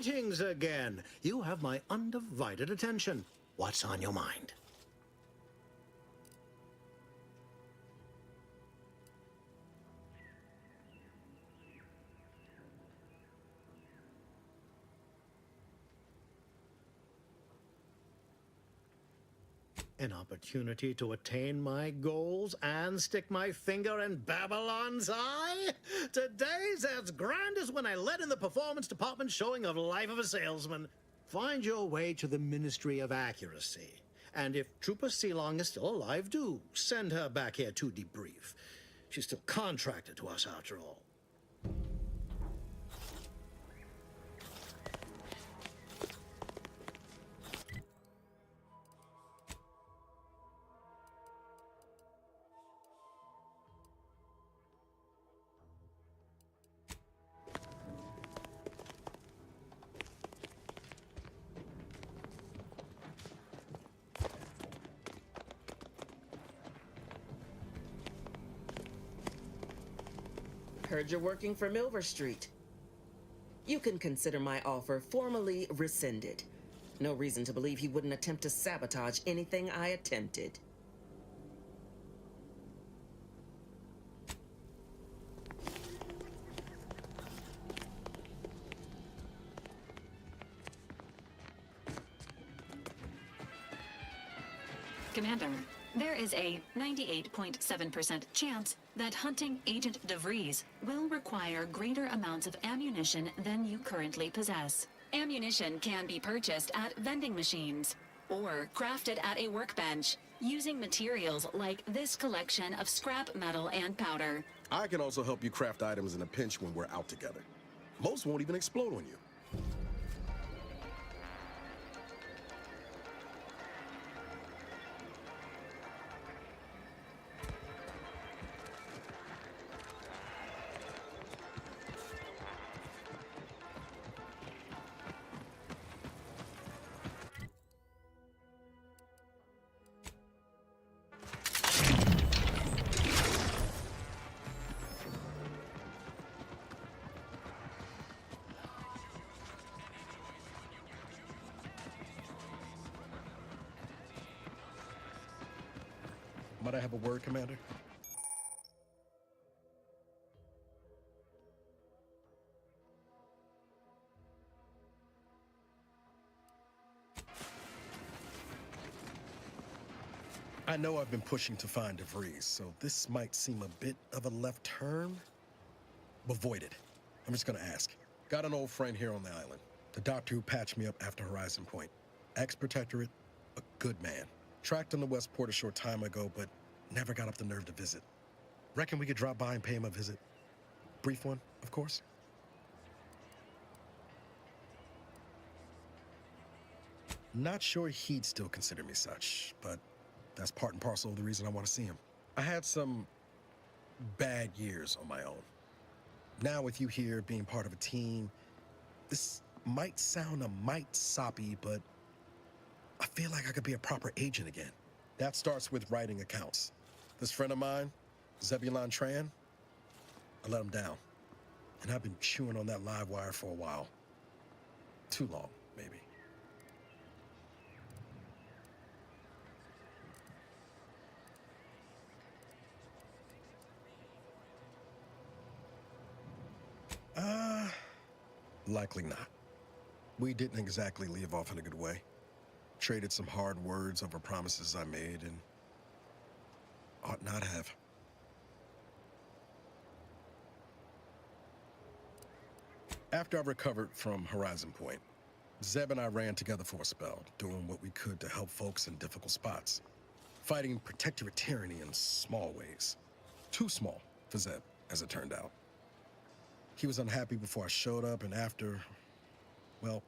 Greetings again. You have my undivided attention. What's on your mind? An opportunity to attain my goals and stick my finger in Babylon's eye? Today's as grand as when I led in the performance department showing of Life of a Salesman. Find your way to the Ministry of Accuracy. And if Trooper Sealong is still alive, do send her back here to debrief. She's still contracted to us after all. Heard you're working for Milver Street. You can consider my offer formally rescinded. No reason to believe he wouldn't attempt to sabotage anything I attempted. Commander, there is a 98.7% chance that hunting Agent DeVries will require greater amounts of ammunition than you currently possess. Ammunition can be purchased at vending machines or crafted at a workbench using materials like this collection of scrap metal and powder. I can also help you craft items in a pinch when we're out together. Most won't even explode on you. Might I have a word, Commander? I know I've been pushing to find DeVries, so this might seem a bit of a left turn. Avoid it. I'm just gonna ask. Got an old friend here on the island. The doctor who patched me up after Horizon Point. Ex-protectorate, a good man. Tracked him to Westport a short time ago, but never got up the nerve to visit. Reckon we could drop by and pay him a visit. Brief one, of course. Not sure he'd still consider me such, but that's part and parcel of the reason I want to see him. I had some bad years on my own. Now with you here, being part of a team, this might sound a mite soppy, but I feel like I could be a proper agent again. That starts with writing accounts. This friend of mine, Zebulon Tran, I let him down. And I've been chewing on that live wire for a while. Too long, maybe. Likely not. We didn't exactly leave off in a good way. Traded some hard words over promises I made and ought not have. After I recovered from Horizon Point, Zeb and I ran together for a spell, doing what we could to help folks in difficult spots. Fighting protectorate tyranny in small ways. Too small for Zeb, as it turned out. He was unhappy before I showed up, and after, well,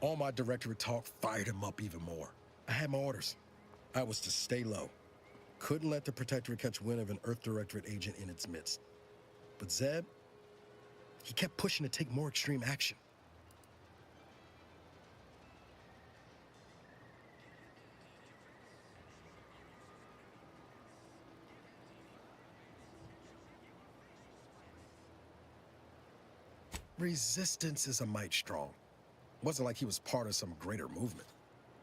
all my directorate talk fired him up even more. I had my orders. I was to stay low. Couldn't let the Protectorate catch wind of an Earth Directorate agent in its midst. But Zeb, he kept pushing to take more extreme action. Resistance is a mite strong. It wasn't like he was part of some greater movement.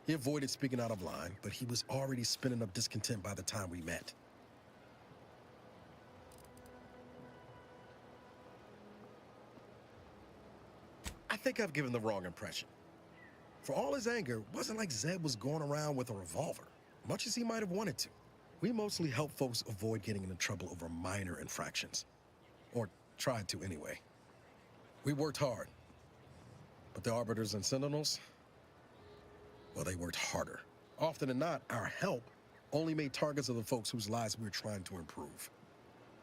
He avoided speaking out of line, but he was already spinning up discontent by the time we met. I think I've given the wrong impression. For all his anger, it wasn't like Zeb was going around with a revolver, much as he might have wanted to. We mostly helped folks avoid getting into trouble over minor infractions. Or tried to anyway. We worked hard. But the Arbiters and Sentinels, well, they worked harder. Often than not, our help only made targets of the folks whose lives we were trying to improve.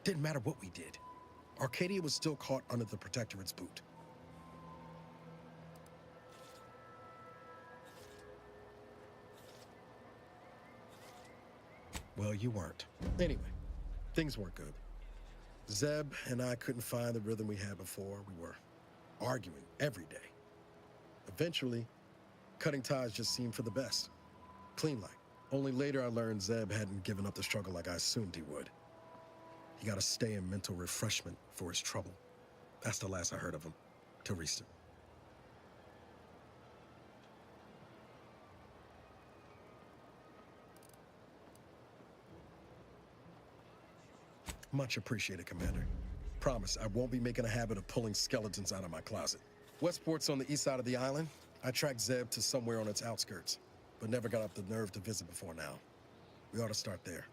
Didn't matter what we did. Arcadia was still caught under the Protectorate's boot. Well, you weren't. Anyway, things weren't good. Zeb and I couldn't find the rhythm we had before. We were arguing every day. Eventually, cutting ties just seemed for the best. Clean like. Only later I learned Zeb hadn't given up the struggle like I assumed he would. He got to stay in mental refreshment for his trouble. That's the last I heard of him, till recent. Much appreciated, Commander. Promise, I won't be making a habit of pulling skeletons out of my closet. Westport's on the east side of the island. I tracked Zeb to somewhere on its outskirts, but never got up the nerve to visit before now. We ought to start there.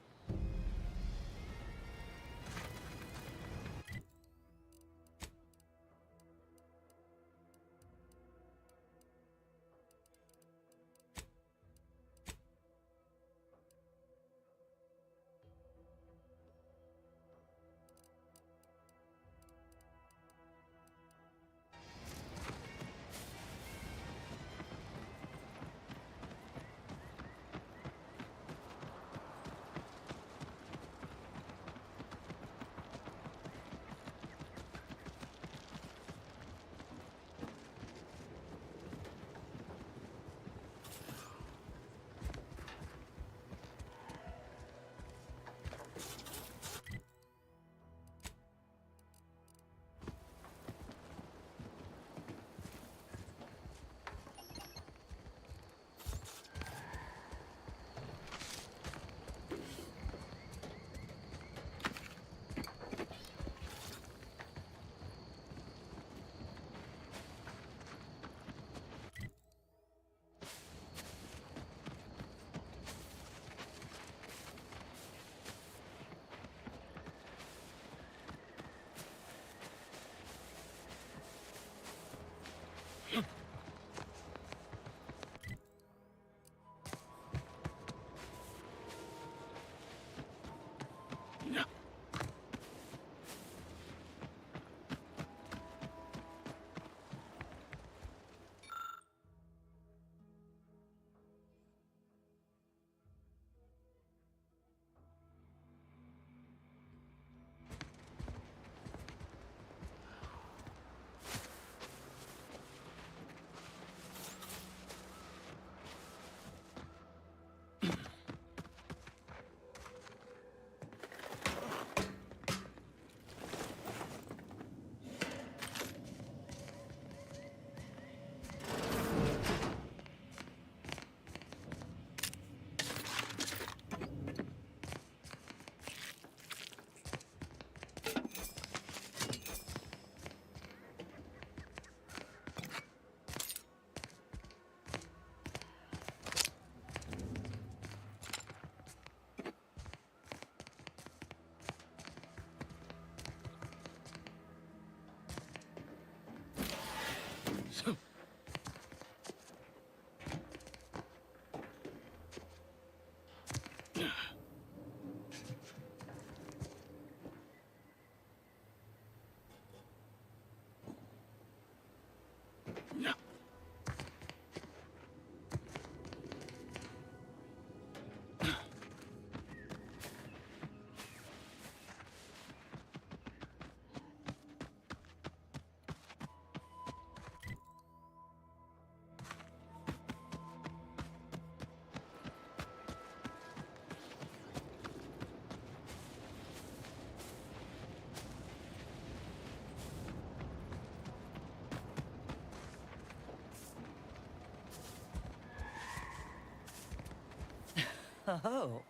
Oh,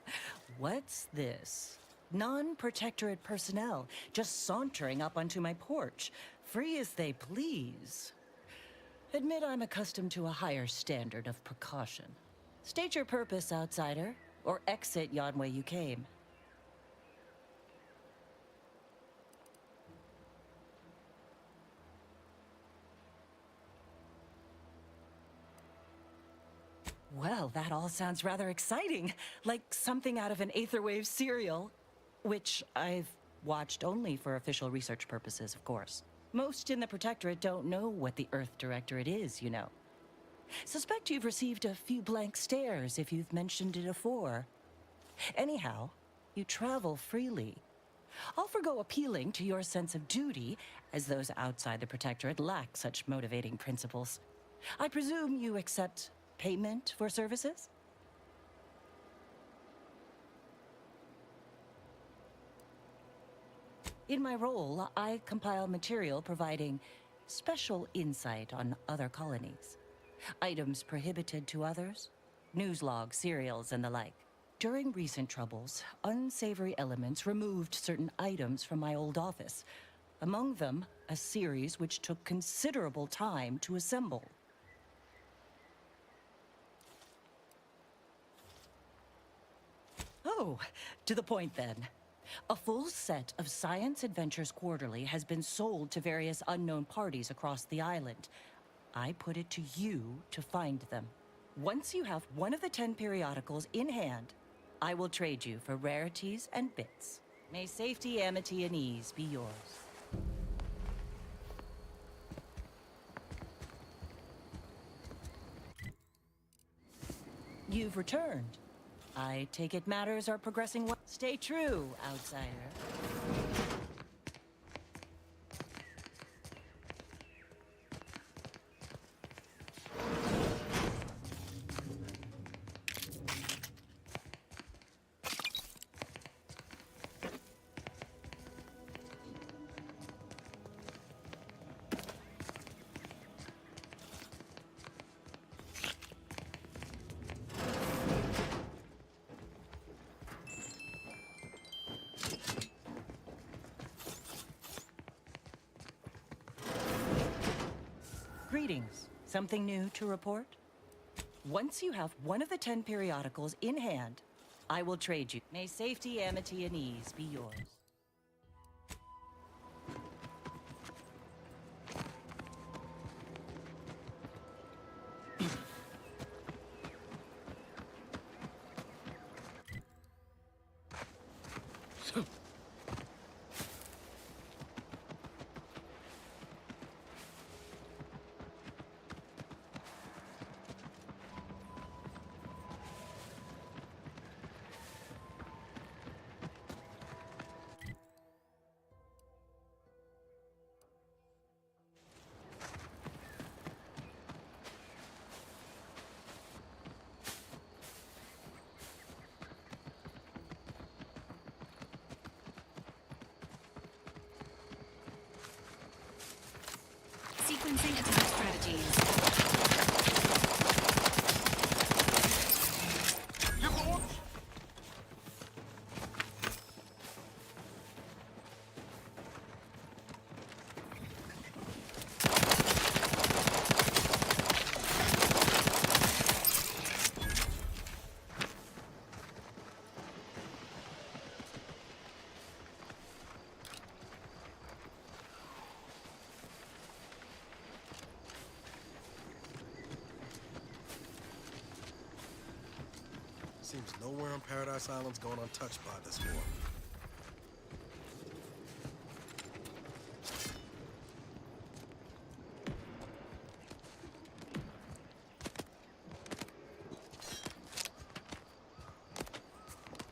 what's this? Non-protectorate personnel just sauntering up onto my porch, free as they please. Admit I'm accustomed to a higher standard of precaution. State your purpose, outsider, or exit yon way you came. Well, that all sounds rather exciting, like something out of an Aetherwave serial, which I've watched only for official research purposes, of course. Most in the Protectorate don't know what the Earth Directorate is, you know. Suspect you've received a few blank stares if you've mentioned it afore. Anyhow, you travel freely. I'll forgo appealing to your sense of duty, as those outside the Protectorate lack such motivating principles. I presume you accept payment for services? In my role, I compile material providing special insight on other colonies. Items prohibited to others, news logs, serials, and the like. During recent troubles, unsavory elements removed certain items from my old office. Among them, a series which took considerable time to assemble. Oh, to the point then. A full set of Science Adventures Quarterly has been sold to various unknown parties across the island. I put it to you to find them. Once you have one of the 10 periodicals in hand, I will trade you for rarities and bits. May safety, amity, and ease be yours. You've returned. I take it matters are progressing well. Stay true, outsider. Greetings. Something new to report? Once you have one of the 10 periodicals in hand, I will trade you. May safety, amity, and ease be yours. Sequencing attack strategies. Seems nowhere on Paradise Island's going untouched by this war.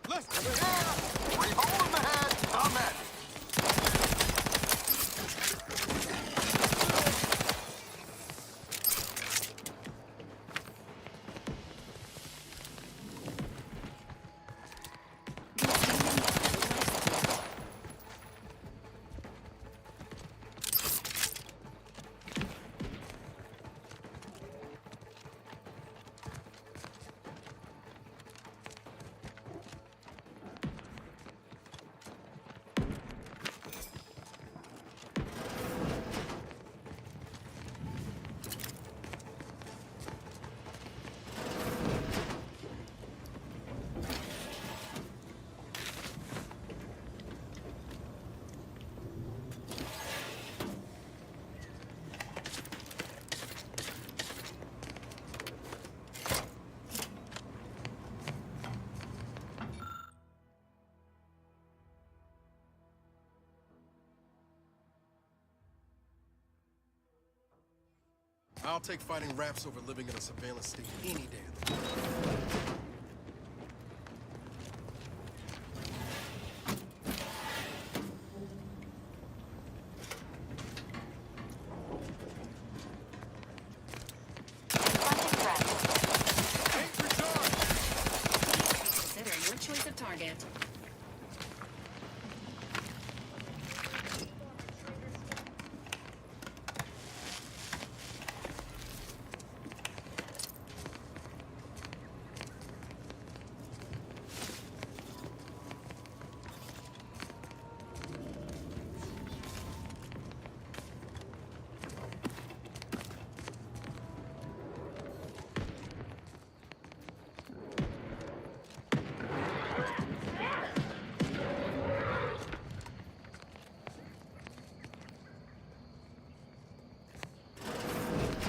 Let's go! We hold the head! Amen! I'll take fighting raps over living in a surveillance state any day of the week. Planting threat. Ain't recharged! Consider your choice of target.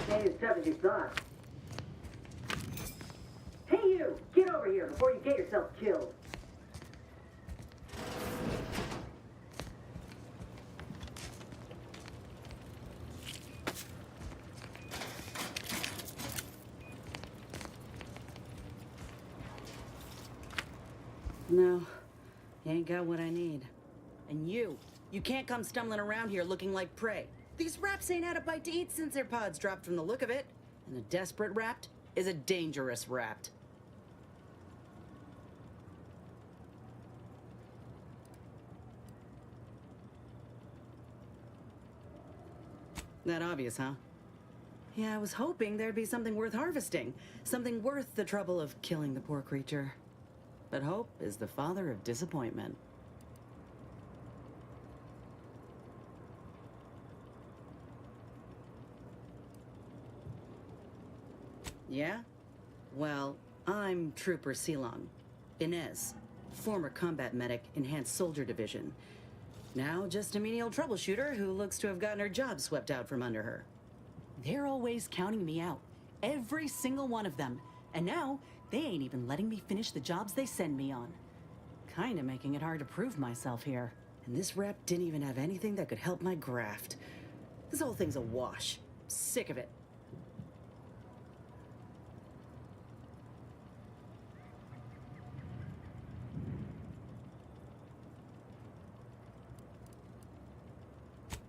Ain't as tough as you thought. Hey you! Get over here before you get yourself killed. No, you ain't got what I need. And you can't come stumbling around here looking like prey. These raps ain't had a bite to eat since their pods dropped from the look of it. And a desperate rapt is a dangerous rapt. That obvious, huh? Yeah, I was hoping there'd be something worth harvesting. Something worth the trouble of killing the poor creature. But hope is the father of disappointment. Yeah? Well, I'm Trooper Ceylon. Inez, former combat medic, Enhanced Soldier Division. Now just a menial troubleshooter who looks to have gotten her job swept out from under her. They're always counting me out. Every single one of them. And now, they ain't even letting me finish the jobs they send me on. Kinda making it hard to prove myself here. And this rep didn't even have anything that could help my graft. This whole thing's a wash. Sick of it.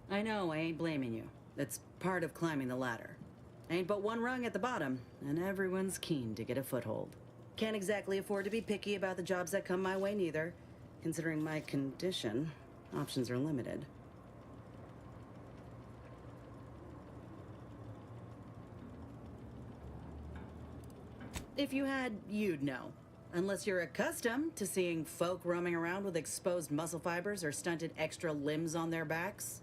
I know, I ain't blaming you. That's part of climbing the ladder. Ain't but one rung at the bottom, and everyone's keen to get a foothold. Can't exactly afford to be picky about the jobs that come my way neither. Considering my condition, options are limited. If you had, you'd know. Unless you're accustomed to seeing folk roaming around with exposed muscle fibers or stunted extra limbs on their backs.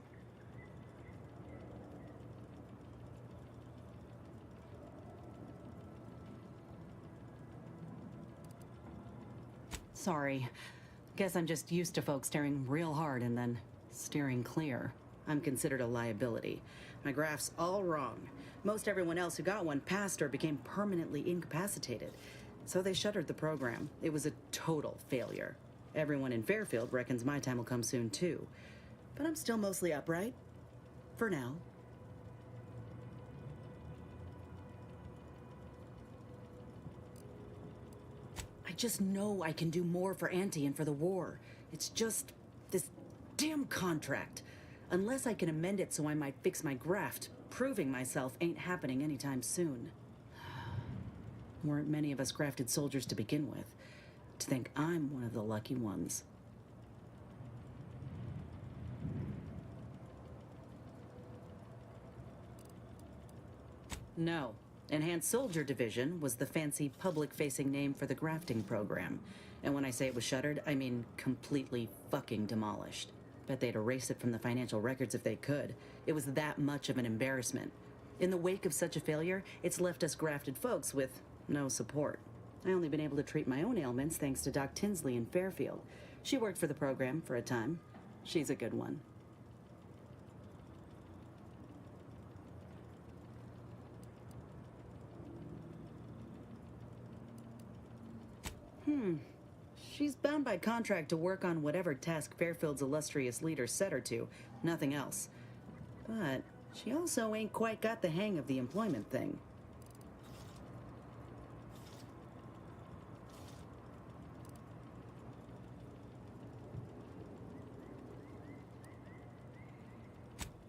Sorry. Guess I'm just used to folks staring real hard and then steering clear. I'm considered a liability. My graph's all wrong. Most everyone else who got one passed or became permanently incapacitated. So they shuttered the program. It was a total failure. Everyone in Fairfield reckons my time will come soon too. But I'm still mostly upright. For now. I just know I can do more for Auntie and for the war. It's just this damn contract. Unless I can amend it so I might fix my graft, proving myself ain't happening anytime soon. Weren't many of us grafted soldiers to begin with. To think I'm one of the lucky ones. No. Enhanced Soldier Division was the fancy public-facing name for the grafting program. And when I say it was shuttered, I mean completely fucking demolished. Bet they'd erase it from the financial records if they could. It was that much of an embarrassment. In the wake of such a failure, it's left us grafted folks with no support. I only been able to treat my own ailments thanks to Doc Tinsley in Fairfield. She worked for the program for a time. She's a good one. She's bound by contract to work on whatever task Fairfield's illustrious leader set her to, nothing else. But She also ain't quite got the hang of the employment thing.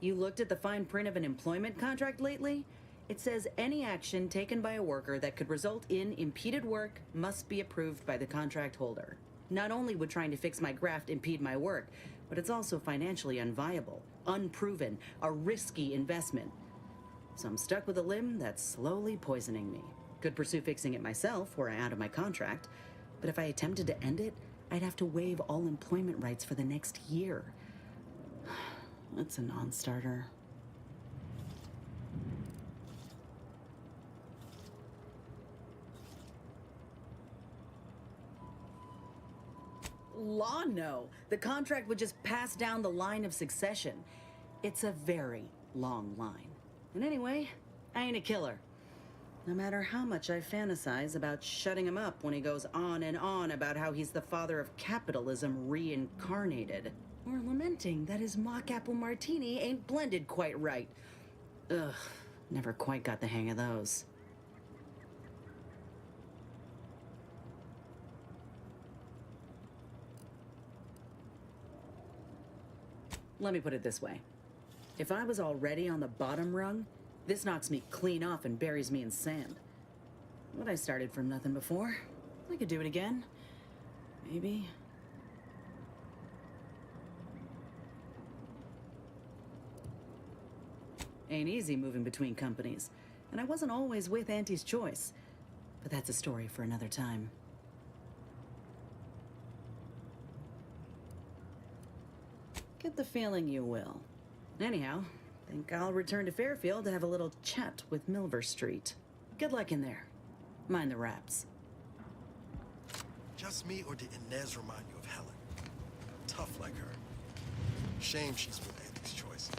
You looked at the fine print of an employment contract lately? It says any action taken by a worker that could result in impeded work must be approved by the contract holder. Not only would trying to fix my graft impede my work, but it's also financially unviable, unproven, a risky investment. So I'm stuck with a limb that's slowly poisoning me. Could pursue fixing it myself were I out of my contract, but if I attempted to end it, I'd have to waive all employment rights for the next year. That's a non-starter. Law, no. The contract would just pass down the line of succession. It's a very long line. And anyway, I ain't a killer. No matter how much I fantasize about shutting him up when he goes on and on about how he's the father of capitalism reincarnated. Or lamenting that his mock apple martini ain't blended quite right. Ugh, never quite got the hang of those. Let me put it this way. If I was already on the bottom rung, this knocks me clean off and buries me in sand. But I started from nothing before. I could do it again. Maybe. Ain't easy moving between companies. And I wasn't always with Auntie's choice. But that's a story for another time. Get the feeling you will. Anyhow, think I'll return to Fairfield to have a little chat with Milver Street. Good luck in there. Mind the raps. Just me, or did Inez remind you of Helen? Tough like her. Shame she's with Auntie's choice.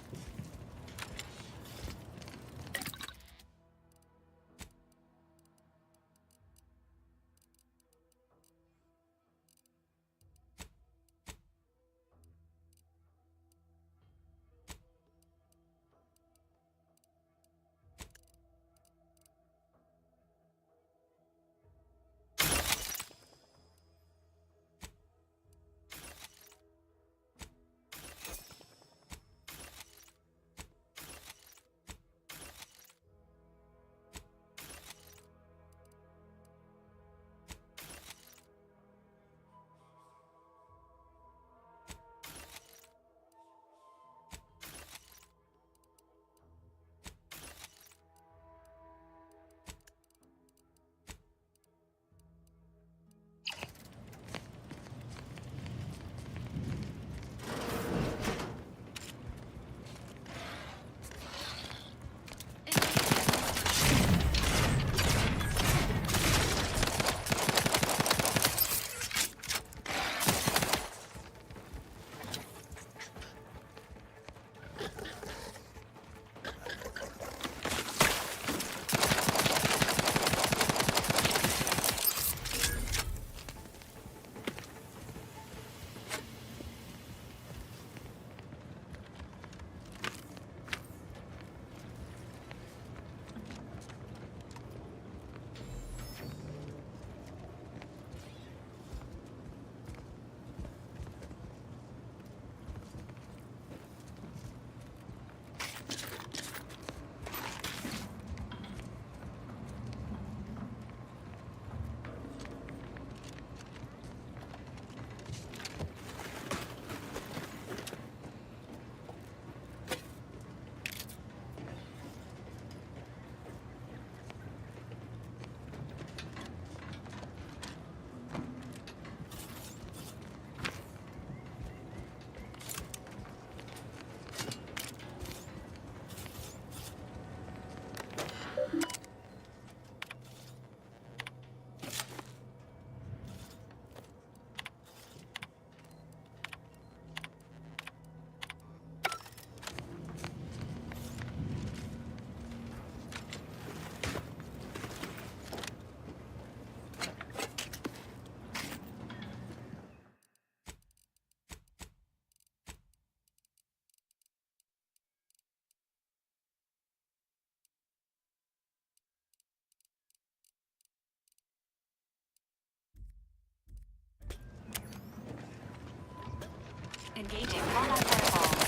Engaging combat protocols.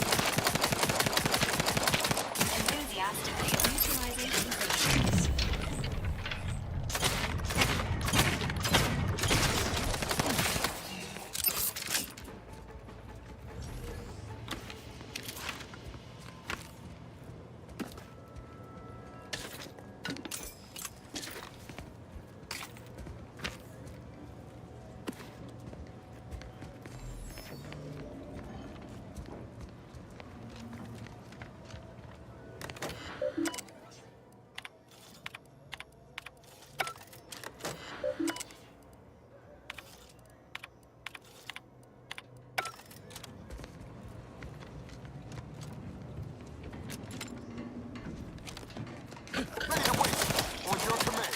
Enthusiastically neutralizing encryptions. Ready to wait. On your command.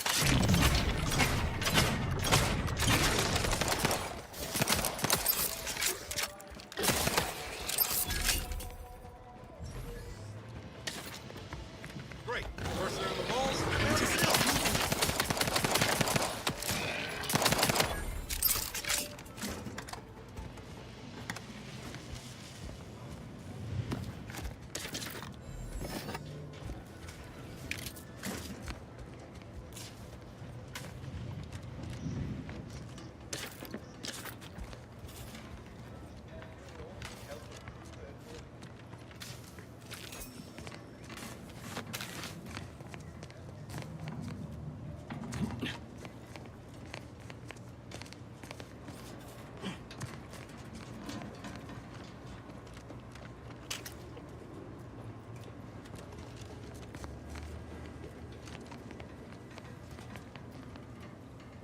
Great. First on the balls, anti-stealth.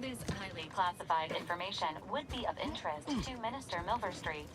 This highly classified information would be of interest to Minister Milverstreet.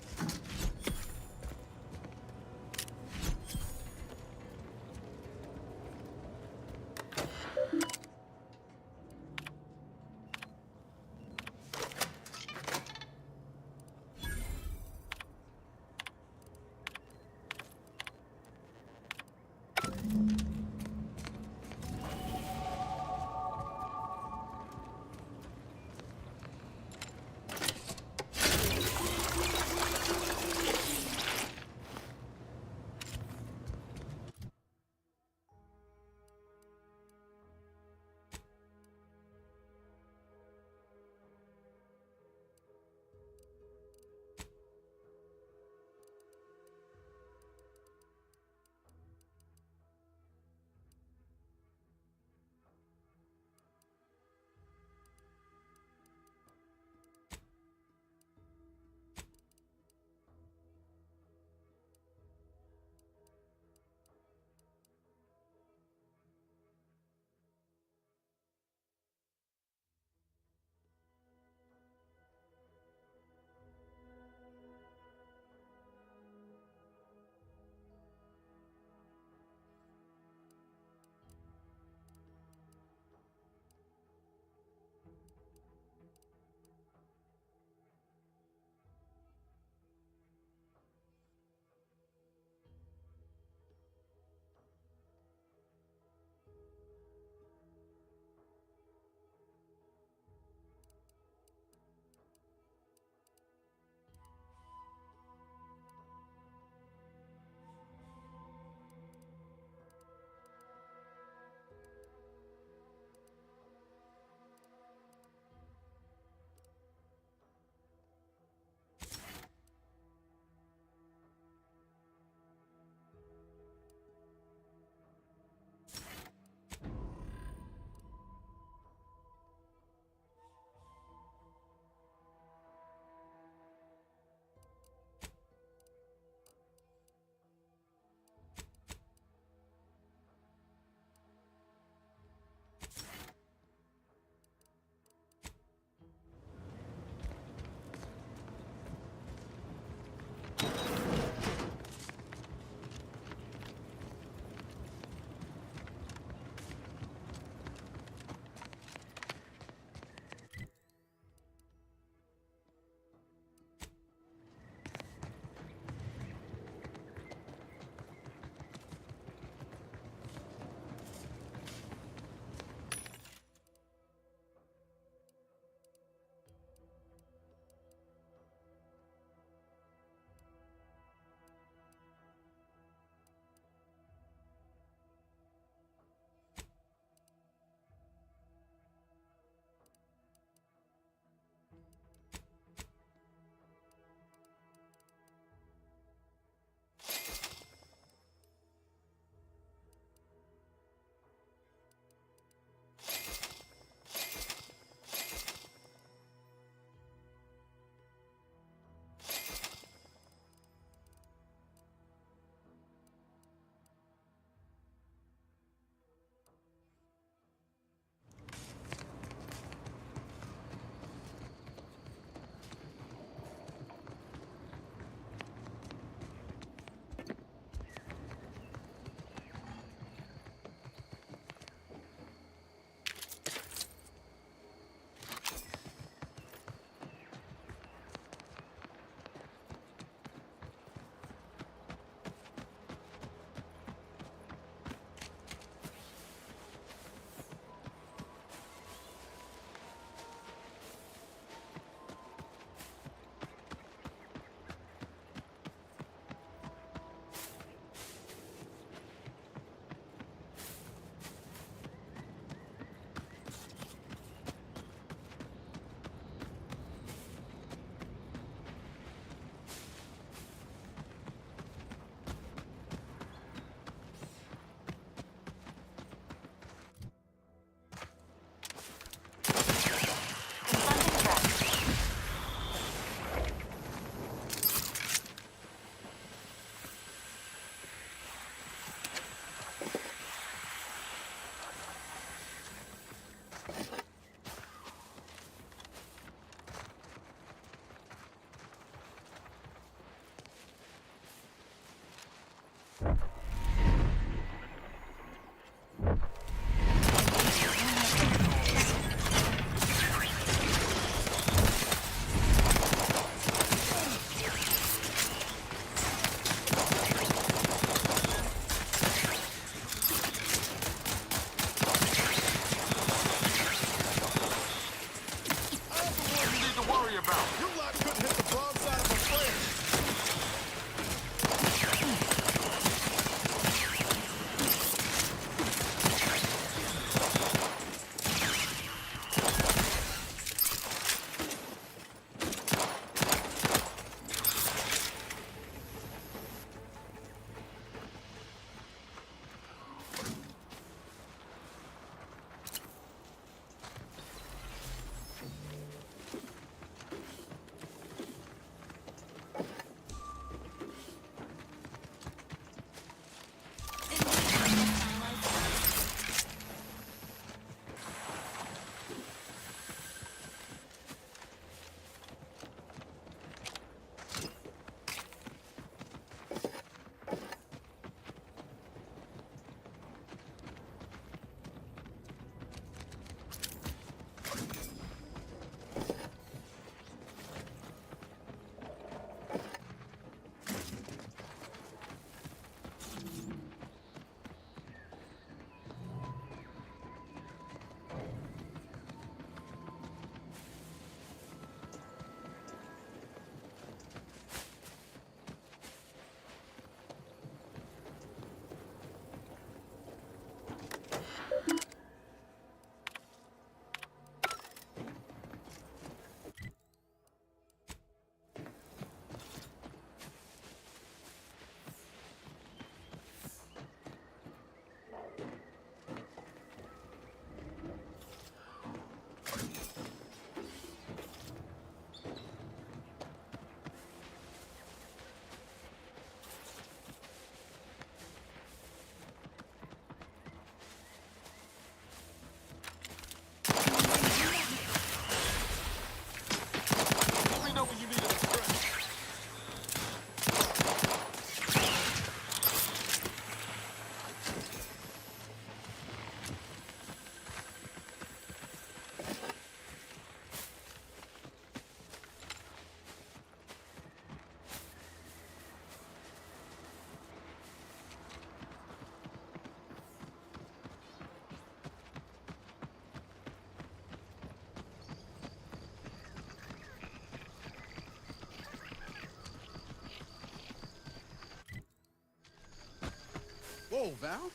Whoa, Val.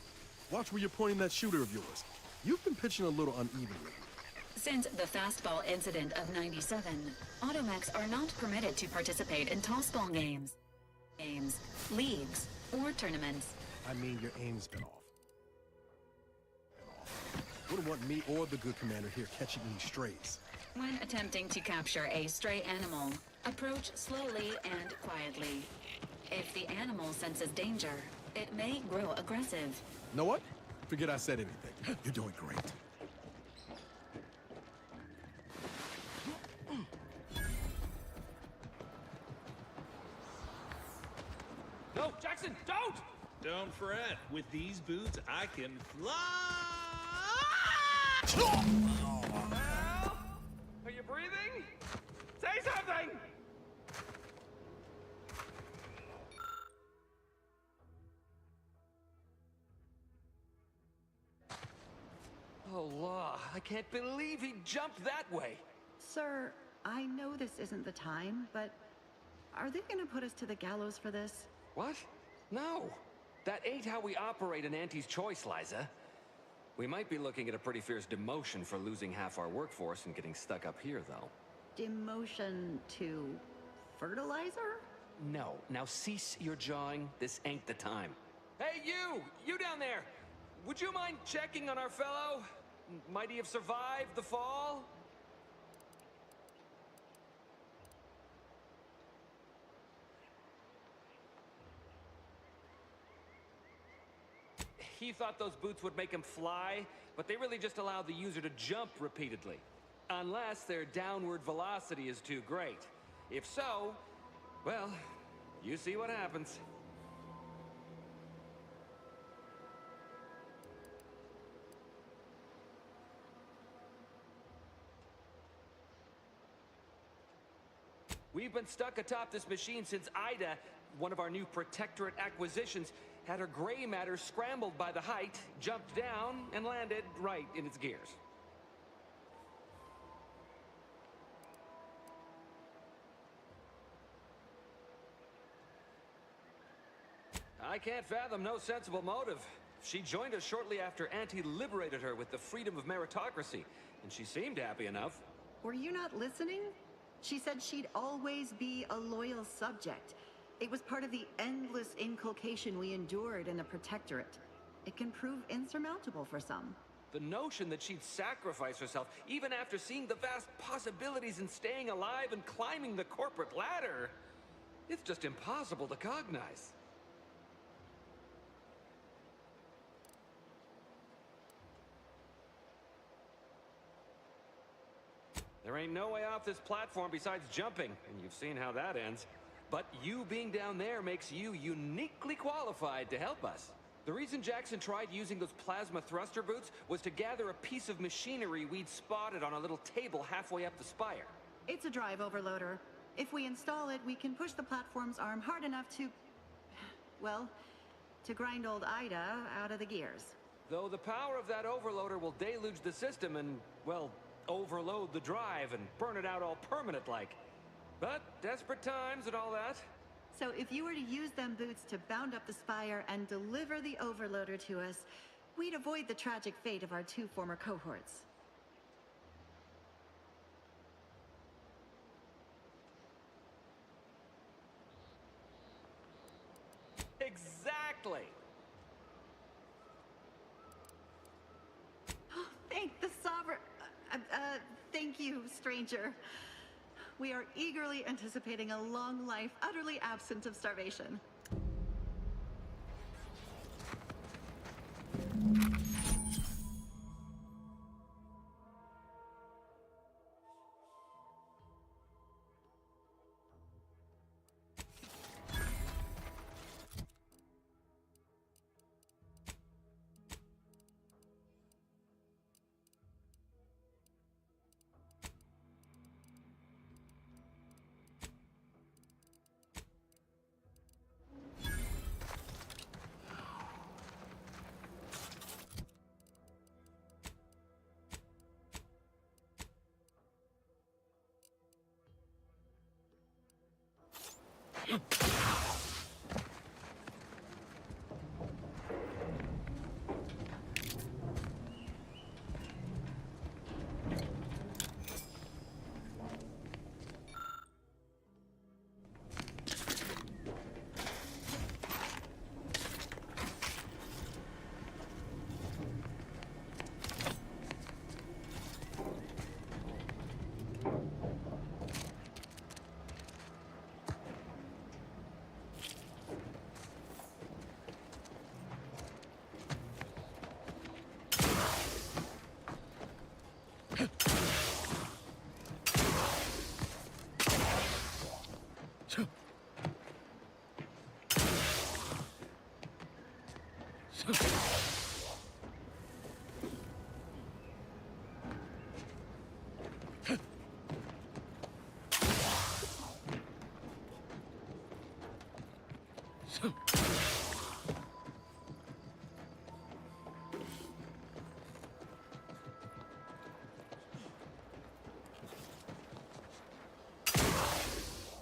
Watch where you're pointing that shooter of yours. You've been pitching a little unevenly. Since the fastball incident of '97, automechs are not permitted to participate in tossball games, leagues, or tournaments. I mean, your aim's been off. Wouldn't want me or the good commander here catching any strays. When attempting to capture a stray animal, approach slowly and quietly. If the animal senses danger, it may grow aggressive. Know what? Forget I said anything. You're doing great. No, Jackson, don't! Don't fret. With these boots, I can fly! Are you breathing? Say something! Oh, law. I can't believe he jumped that way. Sir, I know this isn't the time, but are they gonna put us to the gallows for this? What? No. That ain't how we operate in Auntie's Choice, Liza. We might be looking at a pretty fierce demotion for losing half our workforce and getting stuck up here, though. Demotion to fertilizer? No. Now cease your jawing. This ain't the time. Hey, you! You down there! Would you mind checking on our fellow? Might he have survived the fall? He thought those boots would make him fly, but they really just allow the user to jump repeatedly. Unless their downward velocity is too great. If so, well, you see what happens. We've been stuck atop this machine since Ida, one of our new Protectorate acquisitions, had her gray matter scrambled by the height, jumped down, and landed right in its gears. I can't fathom no sensible motive. She joined us shortly after Auntie liberated her with the freedom of meritocracy, and she seemed happy enough. Were you not listening? She said she'd always be a loyal subject. It was part of the endless inculcation we endured in the Protectorate. It can prove insurmountable for some. The notion that she'd sacrifice herself, even after seeing the vast possibilities in staying alive and climbing the corporate ladder, it's just impossible to cognize. There ain't no way off this platform besides jumping, and you've seen how that ends. But you being down there makes you uniquely qualified to help us. The reason Jackson tried using those plasma thruster boots was to gather a piece of machinery we'd spotted on a little table halfway up the spire. It's a drive overloader. If we install it, we can push the platform's arm hard enough to... well, to grind old Ida out of the gears. Though the power of that overloader will deluge the system and, well, overload the drive and burn it out all permanent-like. But desperate times and all that. So if you were to use them boots to bound up the spire and deliver the overloader to us, we'd avoid the tragic fate of our two former cohorts. Exactly! Thank the Sovereign... thank you, stranger. We are eagerly anticipating a long life, utterly absent of starvation.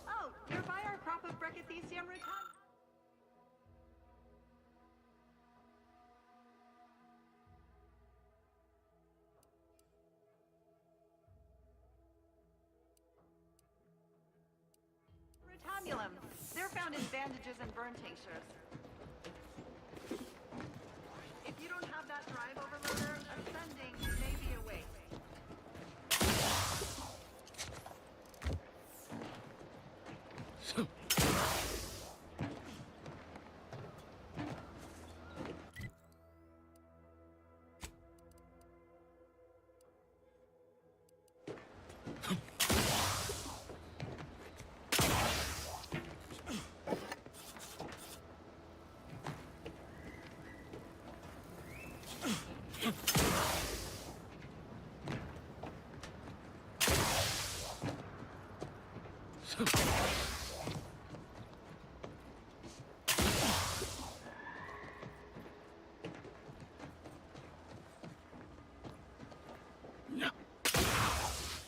Oh, you're by our prop of Brachythecium rotund. Rotamulum. They're found in bandages and burn tinctures. If you don't have that drive overloader, ascending may be a waste.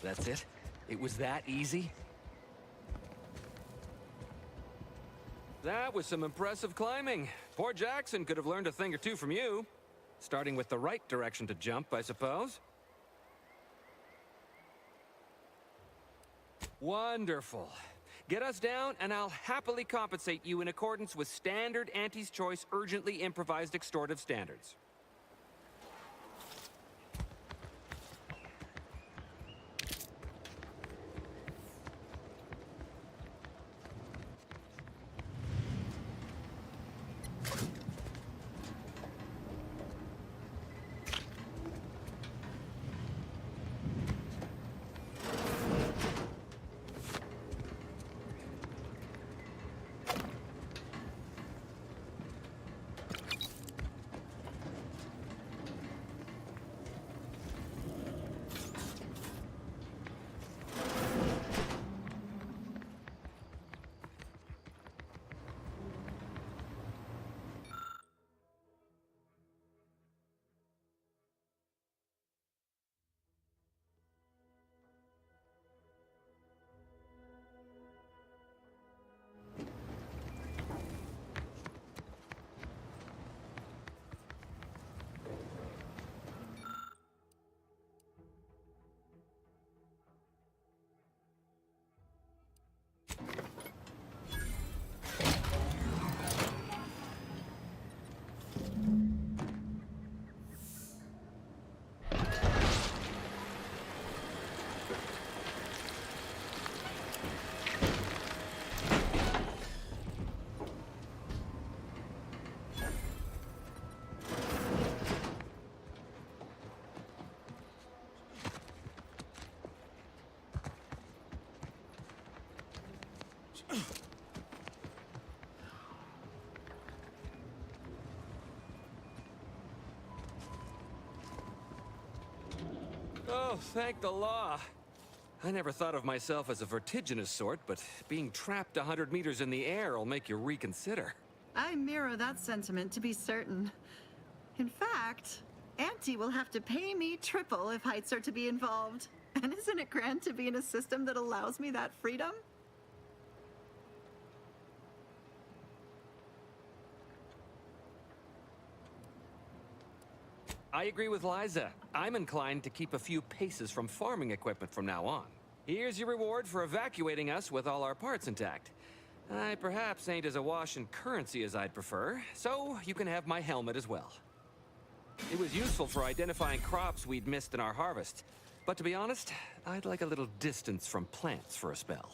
That's it? It was that easy? That was some impressive climbing. Poor Jackson could have learned a thing or two from you. Starting with the right direction to jump, I suppose. Wonderful. Get us down, and I'll happily compensate you in accordance with standard Auntie's Choice urgently improvised extortive standards. Oh, thank the law. I never thought of myself as a vertiginous sort, but being trapped 100 meters in the air will make you reconsider. I mirror that sentiment, to be certain. In fact, Auntie will have to pay me triple if heights are to be involved. And isn't it grand to be in a system that allows me that freedom? I agree with Liza. I'm inclined to keep a few paces from farming equipment from now on. Here's your reward for evacuating us with all our parts intact. I perhaps ain't as awash in currency as I'd prefer, so you can have my helmet as well. It was useful for identifying crops we'd missed in our harvest. But to be honest, I'd like a little distance from plants for a spell.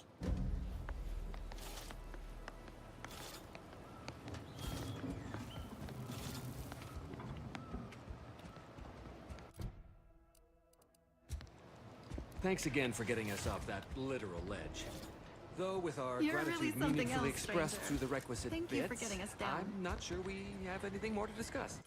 Thanks again for getting us off that literal ledge. Though with our You're gratitude really something meaningfully else, expressed stranger. through the requisite Thank bits, you for getting us down. I'm not sure we have anything more to discuss.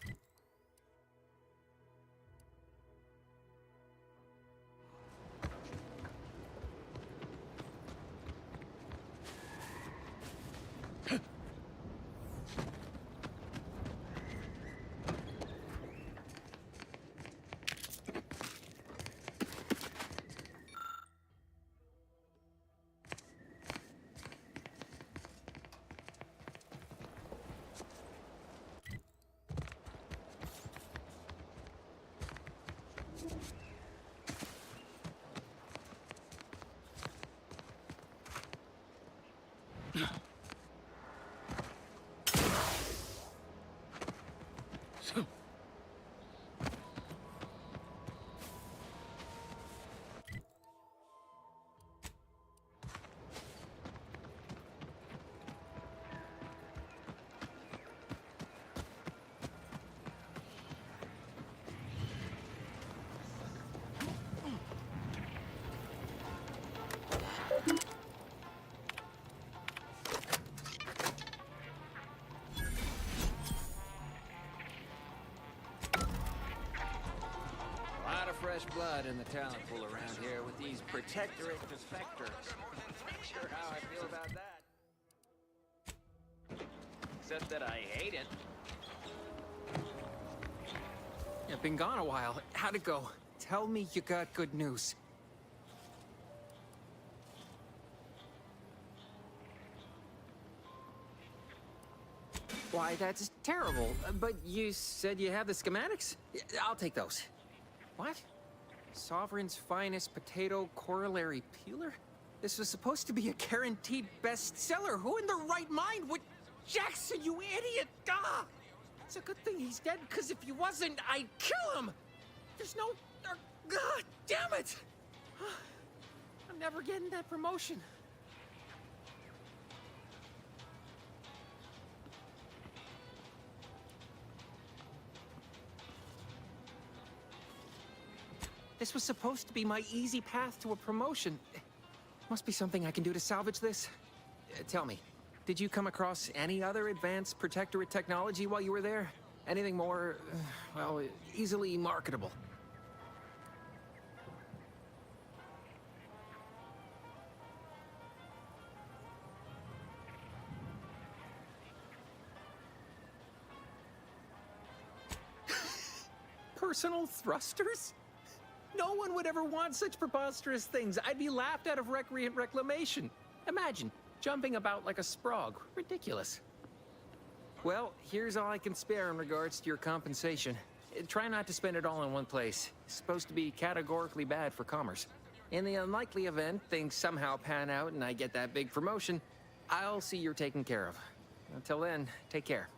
A lot of fresh blood in the talent pool around here with these protectorate defectors. Not sure how I feel about that. Except that I hate it. You've been gone a while. How'd it go? Tell me you got good news. Why, that's terrible. But you said you have the schematics? I'll take those. What? Sovereign's finest potato corollary peeler? This was supposed to be a guaranteed bestseller. Who in their right mind would... Jackson, you idiot! Ah! It's a good thing he's dead, because if he wasn't, I'd kill him! There's no... God damn it! I'm never getting that promotion. This was supposed to be my easy path to a promotion. Must be something I can do to salvage this. Tell me, did you come across any other advanced protectorate technology while you were there? Anything more, well, easily marketable? Personal thrusters? No one would ever want such preposterous things. I'd be laughed out of recreant reclamation. Imagine, jumping about like a sprog. Ridiculous. Well, here's all I can spare in regards to your compensation. Try not to spend it all in one place. It's supposed to be categorically bad for commerce. In the unlikely event things somehow pan out and I get that big promotion, I'll see you're taken care of. Until then, take care.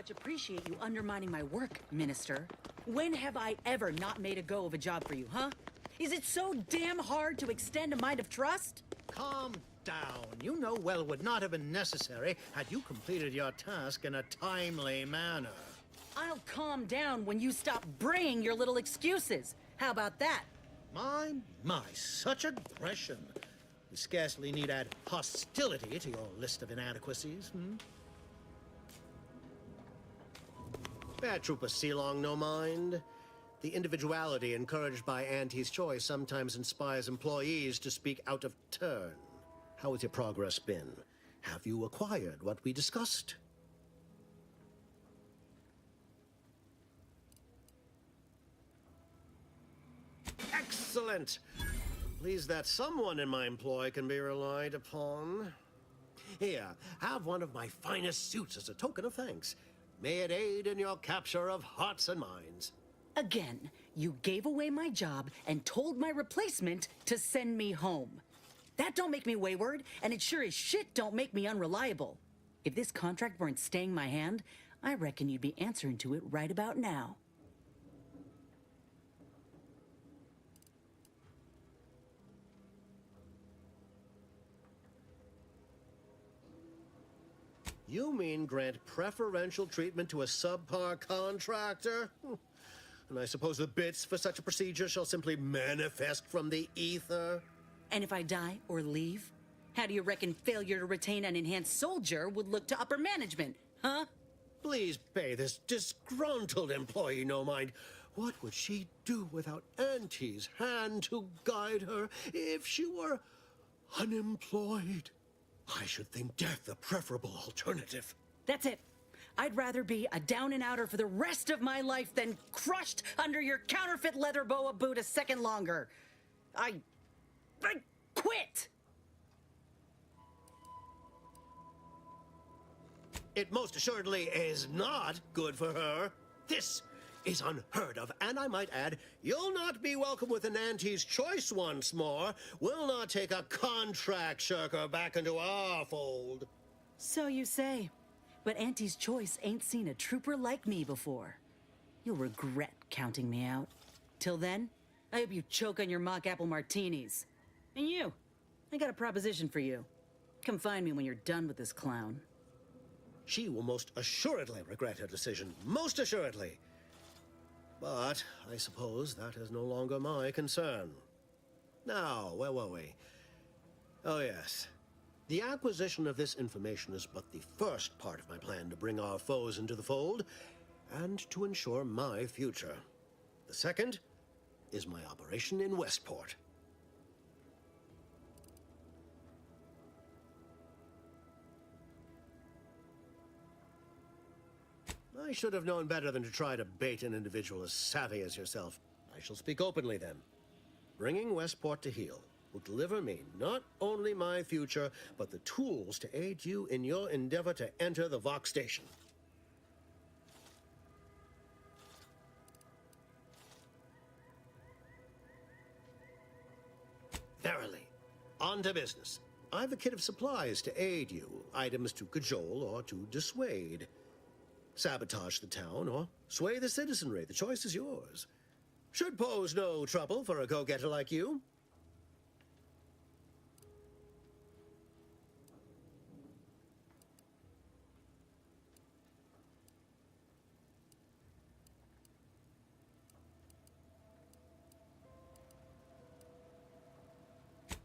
much appreciate you undermining my work, Minister. When have I ever not made a go of a job for you, huh? Is it so damn hard to extend a mind of trust? Calm down. You know well it would not have been necessary had you completed your task in a timely manner. I'll calm down when you stop braying your little excuses. How about that? My, such aggression. We scarcely need add hostility to your list of inadequacies, Bad Trooper Sealong, no mind. The individuality encouraged by Auntie's choice sometimes inspires employees to speak out of turn. How has your progress been? Have you acquired what we discussed? Excellent! Pleased that someone in my employ can be relied upon. Here, have one of my finest suits as a token of thanks. May it aid in your capture of hearts and minds. Again, you gave away my job and told my replacement to send me home. That don't make me wayward, and it sure as shit don't make me unreliable. If this contract weren't staying my hand, I reckon you'd be answering to it right about now. You mean grant preferential treatment to a subpar contractor? And I suppose the bits for such a procedure shall simply manifest from the ether? And if I die or leave, how do you reckon failure to retain an enhanced soldier would look to upper management, huh? Please pay this disgruntled employee no mind. What would she do without Auntie's hand to guide her if she were unemployed? I should think death a preferable alternative. That's it. I'd rather be a down-and-outer for the rest of my life than crushed under your counterfeit leather boa boot a second longer. I quit! It most assuredly is not good for her. This is unheard of, and I might add, you'll not be welcome with an Auntie's choice once more. We'll not take a contract shirker back into our fold. So you say. But Auntie's choice ain't seen a trooper like me before. You'll regret counting me out. Till then, I hope you choke on your mock apple martinis. And you, I got a proposition for you. Come find me when you're done with this clown. She will most assuredly regret her decision. Most assuredly. But I suppose that is no longer my concern. Now, where were we? Oh, yes. The acquisition of this information is but the first part of my plan to bring our foes into the fold and to ensure my future. The second is my operation in Westport. I should have known better than to try to bait an individual as savvy as yourself. I shall speak openly then. Bringing Westport to heel will deliver me not only my future, but the tools to aid you in your endeavor to enter the Vox station. Verily, on to business. I've a kit of supplies to aid you, items to cajole or to dissuade. Sabotage the town or sway the citizenry. The choice is yours. Should pose no trouble for a go-getter like you.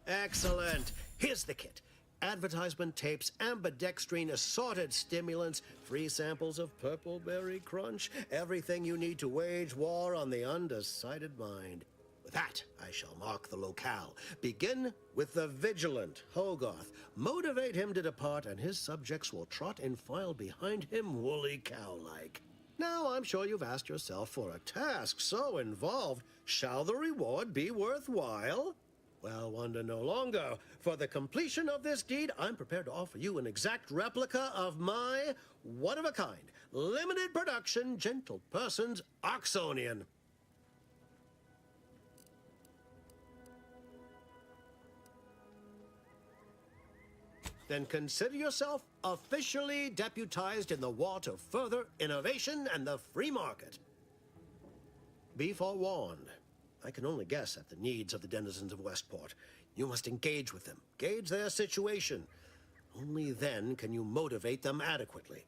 Excellent. Here's the kit. Advertisement tapes, ambidextrine, assorted stimulants, free samples of purple berry crunch, everything you need to wage war on the undecided mind. With that, I shall mark the locale. Begin with the vigilant Hogarth. Motivate him to depart, and his subjects will trot in file behind him, woolly cow-like. Now, I'm sure you've asked yourself, for a task so involved, shall the reward be worthwhile? Well, wonder no longer. For the completion of this deed, I'm prepared to offer you an exact replica of my one-of-a-kind, limited production, gentle person's Oxonian. Then consider yourself officially deputized in the war to further innovation and the free market. Be forewarned. I can only guess at the needs of the denizens of Westport. You must engage with them, gauge their situation. Only then can you motivate them adequately.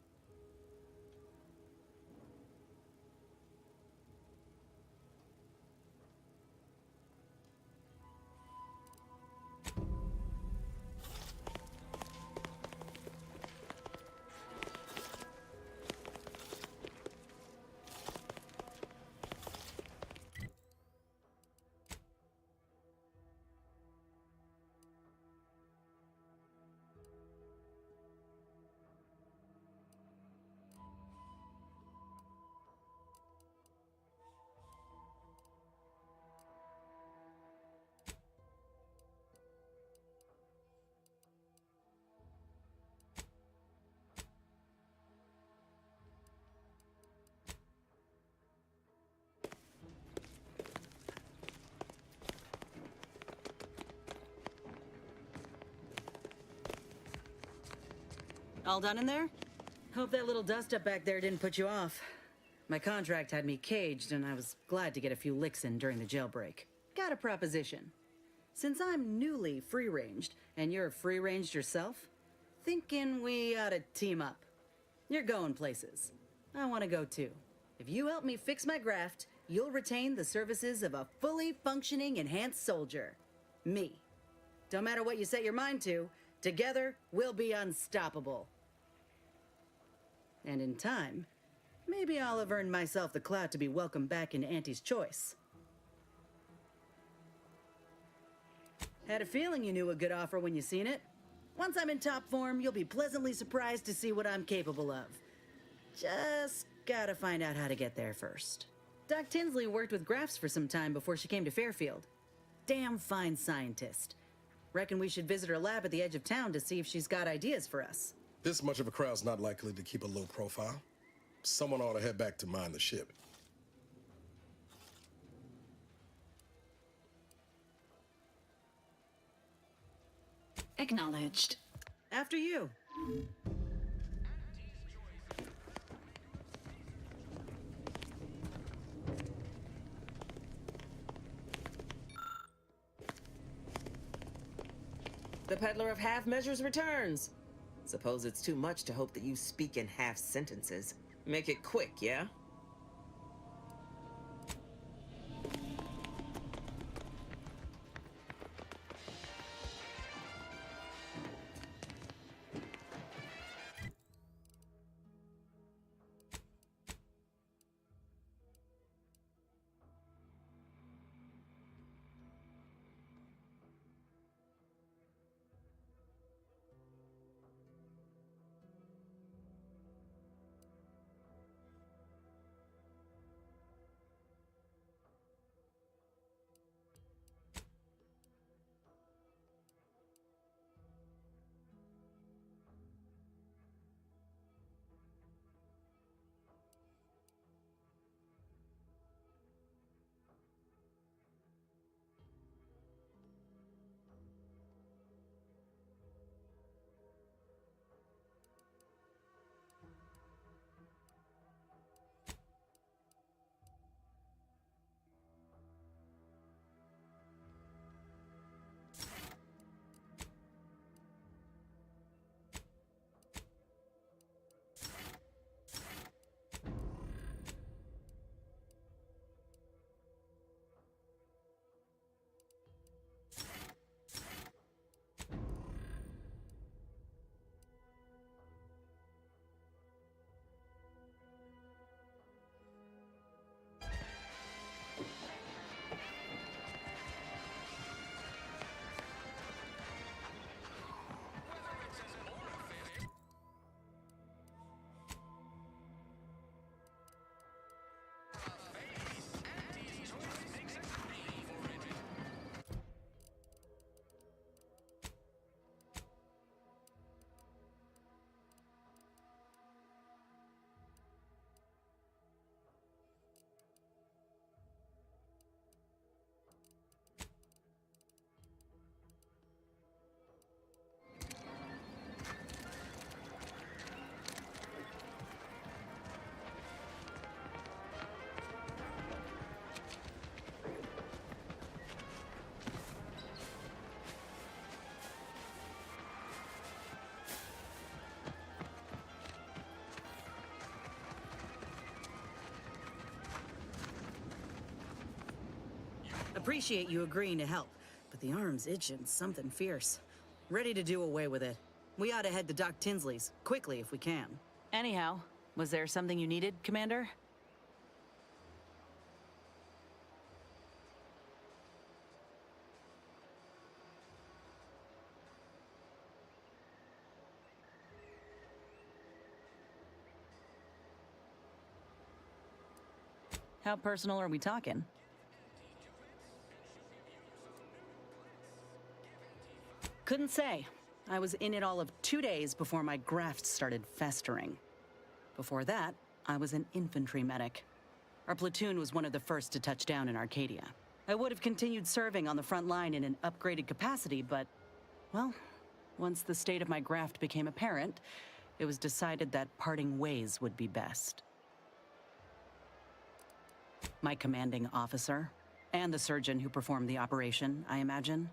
All done in there? Hope that little dust up back there didn't put you off. My contract had me caged, and I was glad to get a few licks in during the jailbreak. Got a proposition. Since I'm newly free-ranged, and you're free-ranged yourself, thinking we ought to team up. You're going places. I want to go too. If you help me fix my graft, you'll retain the services of a fully functioning enhanced soldier. Me. Don't matter what you set your mind to, together we'll be unstoppable. And in time, maybe I'll have earned myself the clout to be welcomed back into Auntie's choice. Had a feeling you knew a good offer when you seen it. Once I'm in top form, you'll be pleasantly surprised to see what I'm capable of. Just gotta find out how to get there first. Doc Tinsley worked with Grafts for some time before she came to Fairfield. Damn fine scientist. Reckon we should visit her lab at the edge of town to see if she's got ideas for us. This much of a crowd's not likely to keep a low profile. Someone ought to head back to mind the ship. Acknowledged. After you. The peddler of half measures returns. Suppose it's too much to hope that you speak in half sentences. Make it quick, yeah? Appreciate you agreeing to help, but the arm's itching something fierce. Ready to do away with it. We ought to head to Doc Tinsley's, quickly if we can. Anyhow, was there something you needed, Commander? How personal are we talking? Couldn't say. I was in it all of 2 days before my graft started festering. Before that, I was an infantry medic. Our platoon was one of the first to touch down in Arcadia. I would have continued serving on the front line in an upgraded capacity, but, well, once the state of my graft became apparent, it was decided that parting ways would be best. My commanding officer, and the surgeon who performed the operation, I imagine.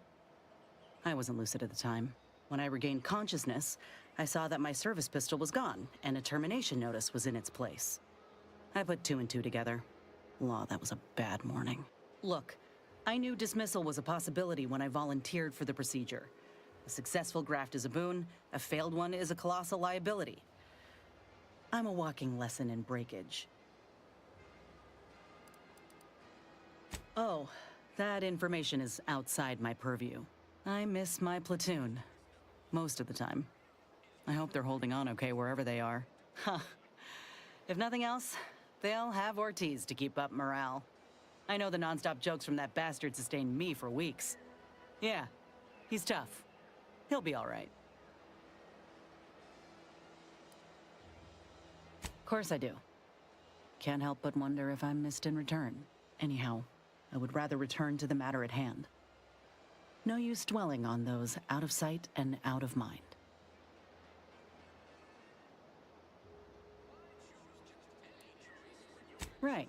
I wasn't lucid at the time. When I regained consciousness, I saw that my service pistol was gone, and a termination notice was in its place. I put 2 and 2 together. Law, that was a bad morning. Look, I knew dismissal was a possibility when I volunteered for the procedure. A successful graft is a boon, a failed one is a colossal liability. I'm a walking lesson in breakage. Oh, that information is outside my purview. I miss my platoon. Most of the time. I hope they're holding on okay wherever they are. Huh. If nothing else, they'll have Ortiz to keep up morale. I know the nonstop jokes from that bastard sustained me for weeks. Yeah, he's tough. He'll be all right. Of course I do. Can't help but wonder if I'm missed in return. Anyhow, I would rather return to the matter at hand. No use dwelling on those out of sight and out of mind. Right.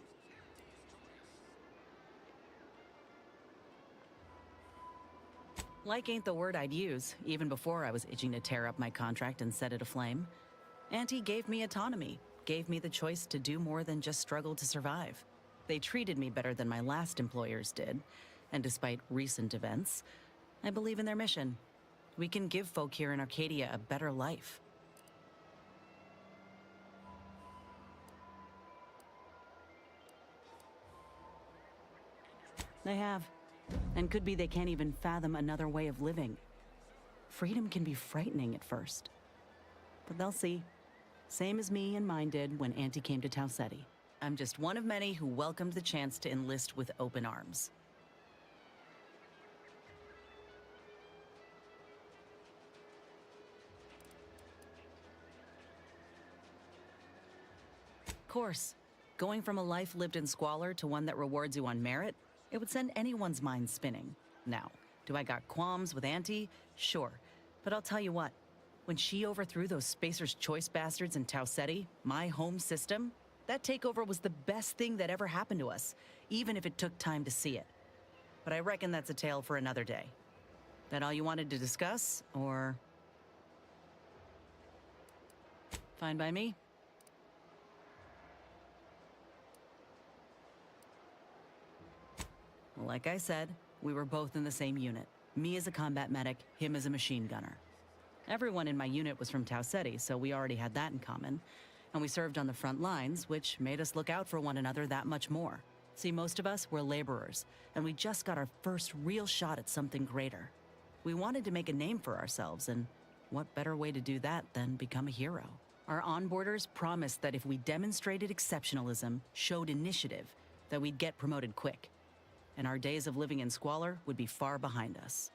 Like ain't the word I'd use, even before I was itching to tear up my contract and set it aflame. Auntie gave me autonomy, gave me the choice to do more than just struggle to survive. They treated me better than my last employers did, and despite recent events, I believe in their mission. We can give folk here in Arcadia a better life. They have. And could be they can't even fathom another way of living. Freedom can be frightening at first. But they'll see. Same as me and mine did when Auntie came to Tau Ceti. I'm just one of many who welcomed the chance to enlist with open arms. Of course, going from a life lived in squalor to one that rewards you on merit, it would send anyone's mind spinning. Now, do I got qualms with Auntie? Sure. But I'll tell you what, when she overthrew those Spacer's Choice bastards in Tau Ceti, my home system, that takeover was the best thing that ever happened to us, even if it took time to see it. But I reckon that's a tale for another day. That all you wanted to discuss, or... Fine by me. Like I said, we were both in the same unit. Me as a combat medic, him as a machine gunner. Everyone in my unit was from Tau Ceti, so we already had that in common. And we served on the front lines, which made us look out for one another that much more. See, most of us were laborers, and we just got our first real shot at something greater. We wanted to make a name for ourselves, and what better way to do that than become a hero? Our onboarders promised that if we demonstrated exceptionalism, showed initiative, that we'd get promoted quick. And our days of living in squalor would be far behind us.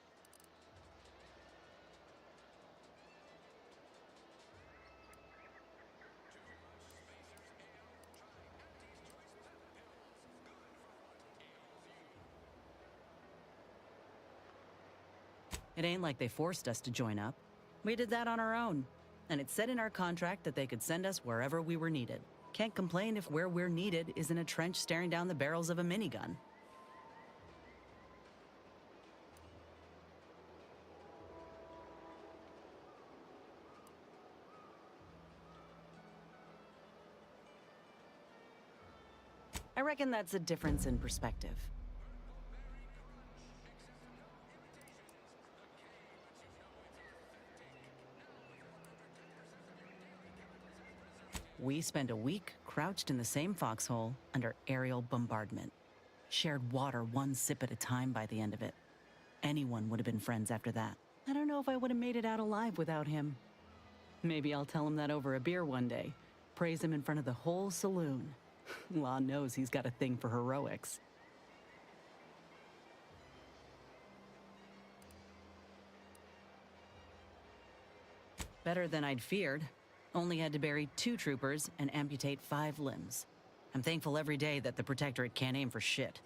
It ain't like they forced us to join up. We did that on our own. And it said in our contract that they could send us wherever we were needed. Can't complain if where we're needed is in a trench staring down the barrels of a minigun. I reckon that's a difference in perspective. We spent a week crouched in the same foxhole under aerial bombardment. Shared water one sip at a time by the end of it. Anyone would have been friends after that. I don't know if I would have made it out alive without him. Maybe I'll tell him that over a beer one day. Praise him in front of the whole saloon. Law knows he's got a thing for heroics. Better than I'd feared. Only had to bury 2 troopers and amputate 5 limbs. I'm thankful every day that the Protectorate can't aim for shit.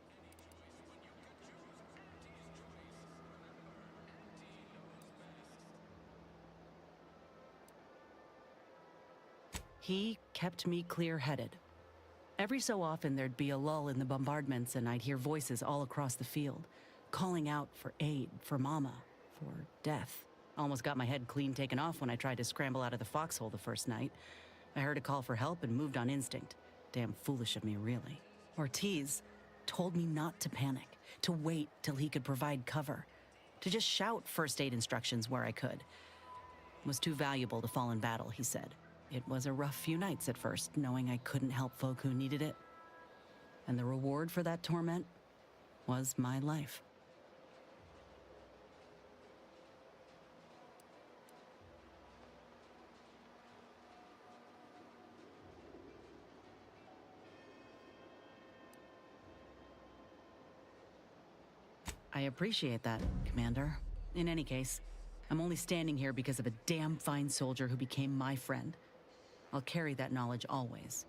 He kept me clear-headed. Every so often there'd be a lull in the bombardments and I'd hear voices all across the field, calling out for aid, for mama, for death. Almost got my head clean taken off when I tried to scramble out of the foxhole the first night. I heard a call for help and moved on instinct. Damn foolish of me, really. Ortiz told me not to panic, to wait till he could provide cover, to just shout first aid instructions where I could. It was too valuable to fall in battle, he said. It was a rough few nights at first, knowing I couldn't help folk who needed it. And the reward for that torment was my life. I appreciate that, Commander. In any case, I'm only standing here because of a damn fine soldier who became my friend. I'll carry that knowledge always.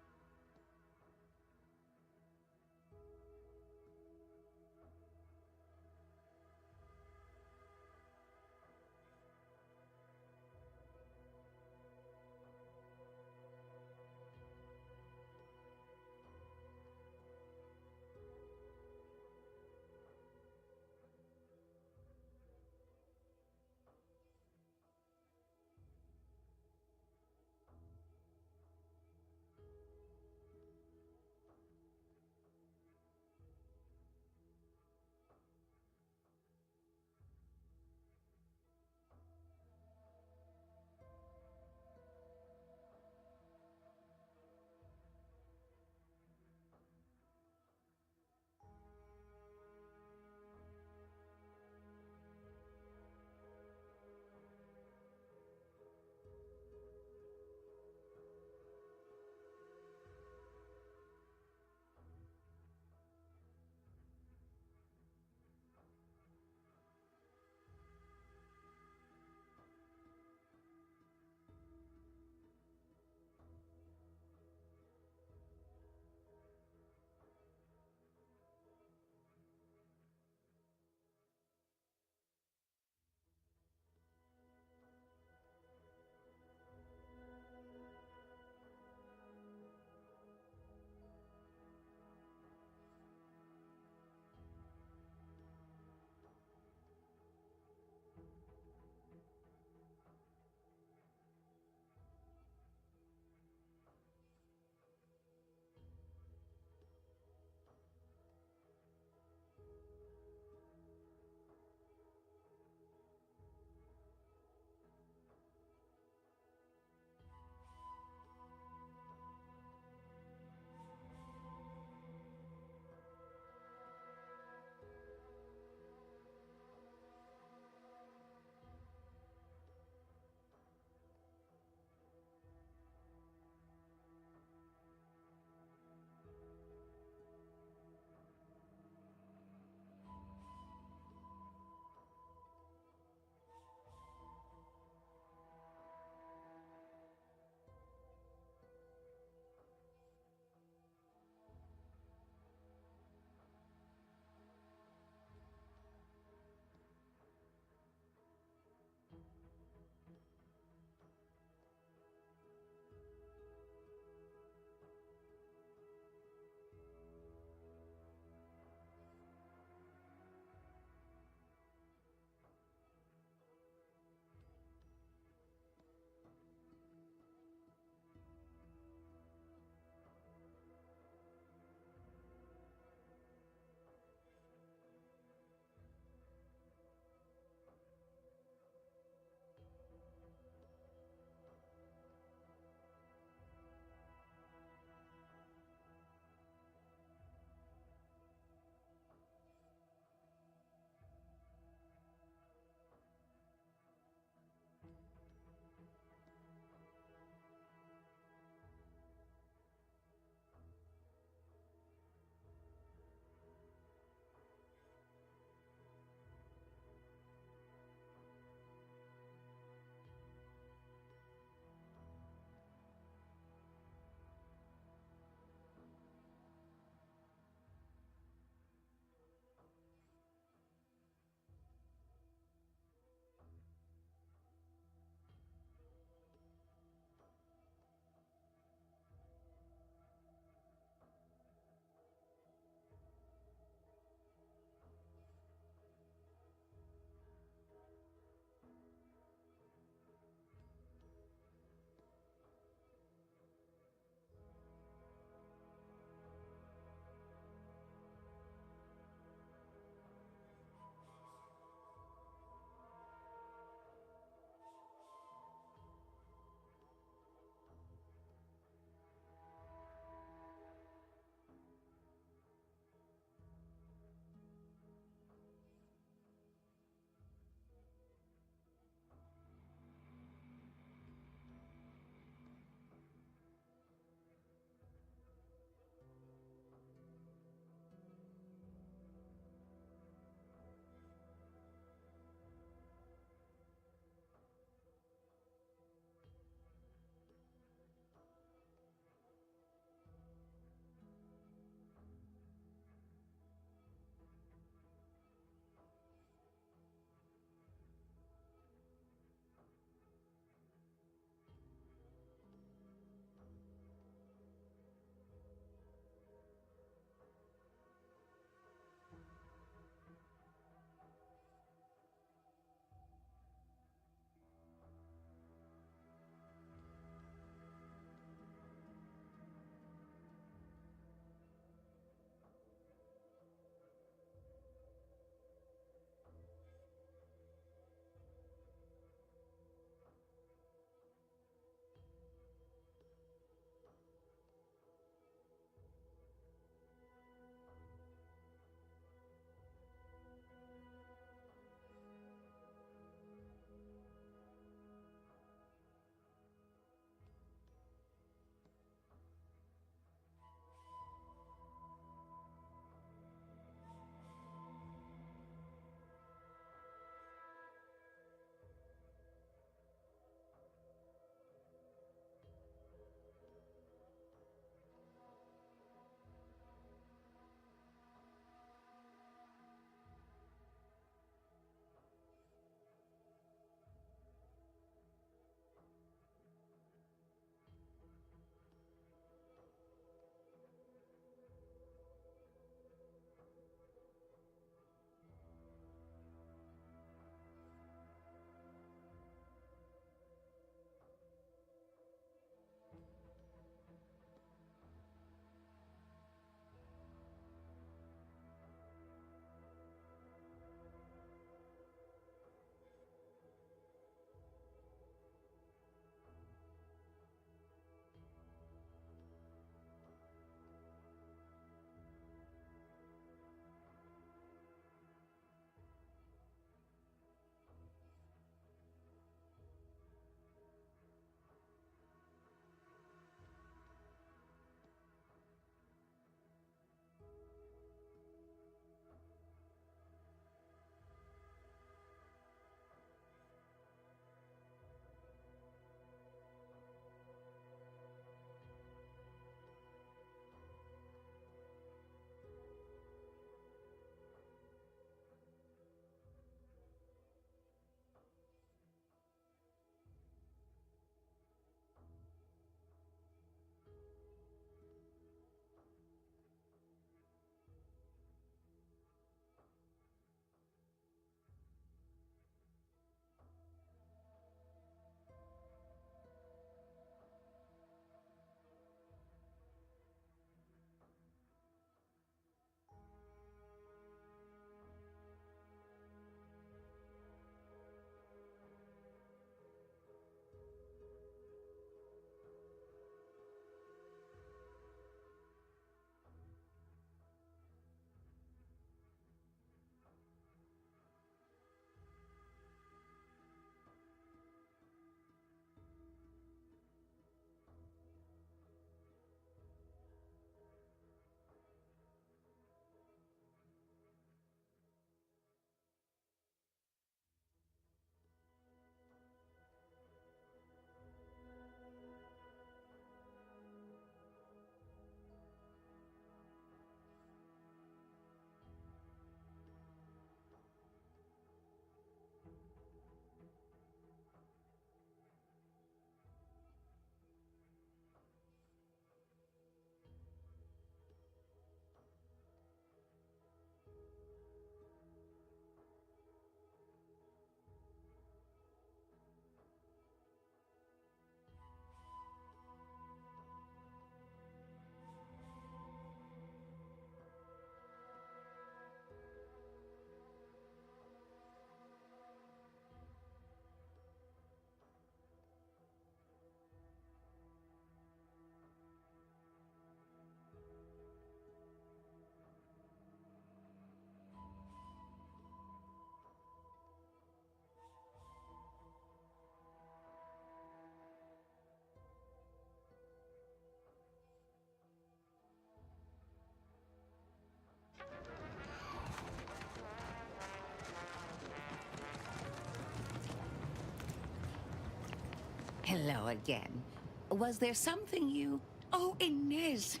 Hello again. Was there something you... Oh, Inez!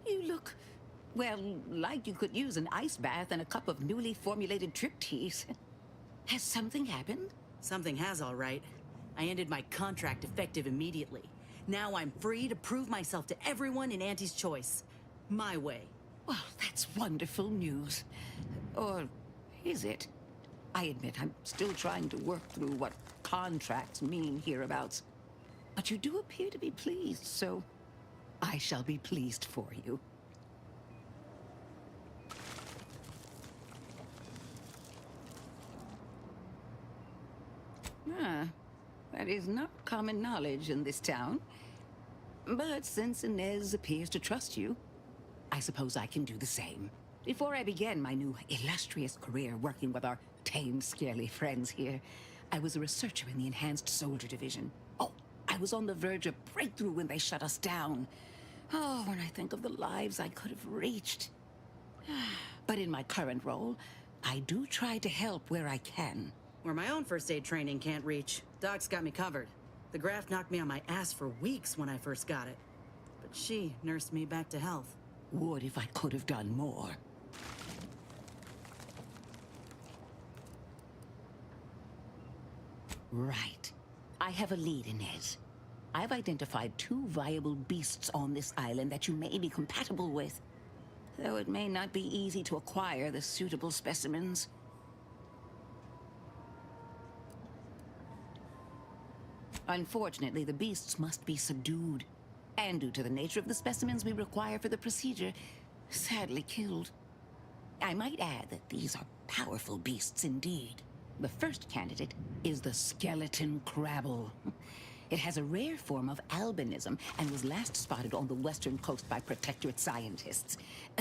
You look, well, like you could use an ice bath and a cup of newly formulated trip teas. Has something happened? Something has, all right. I ended my contract effective immediately. Now I'm free to prove myself to everyone in Auntie's Choice. My way. Well, that's wonderful news. Or is it? I admit I'm still trying to work through what contracts mean hereabouts. But you do appear to be pleased, so I shall be pleased for you. Ah, that is not common knowledge in this town. But since Inez appears to trust you, I suppose I can do the same. Before I began my new illustrious career working with our tame, scaly friends here, I was a researcher in the Enhanced Soldier Division. Oh, I was on the verge of breakthrough when they shut us down. Oh, when I think of the lives I could have reached. But in my current role, I do try to help where I can. Where my own first aid training can't reach, Doc's got me covered. The graft knocked me on my ass for weeks when I first got it. But she nursed me back to health. Would if I could have done more. Right. I have a lead, Inez. I've identified 2 viable beasts on this island that you may be compatible with. Though it may not be easy to acquire the suitable specimens. Unfortunately, the beasts must be subdued. And due to the nature of the specimens we require for the procedure, sadly killed. I might add that these are powerful beasts indeed. The first candidate is the skeleton crabble. It has a rare form of albinism and was last spotted on the western coast by protectorate scientists,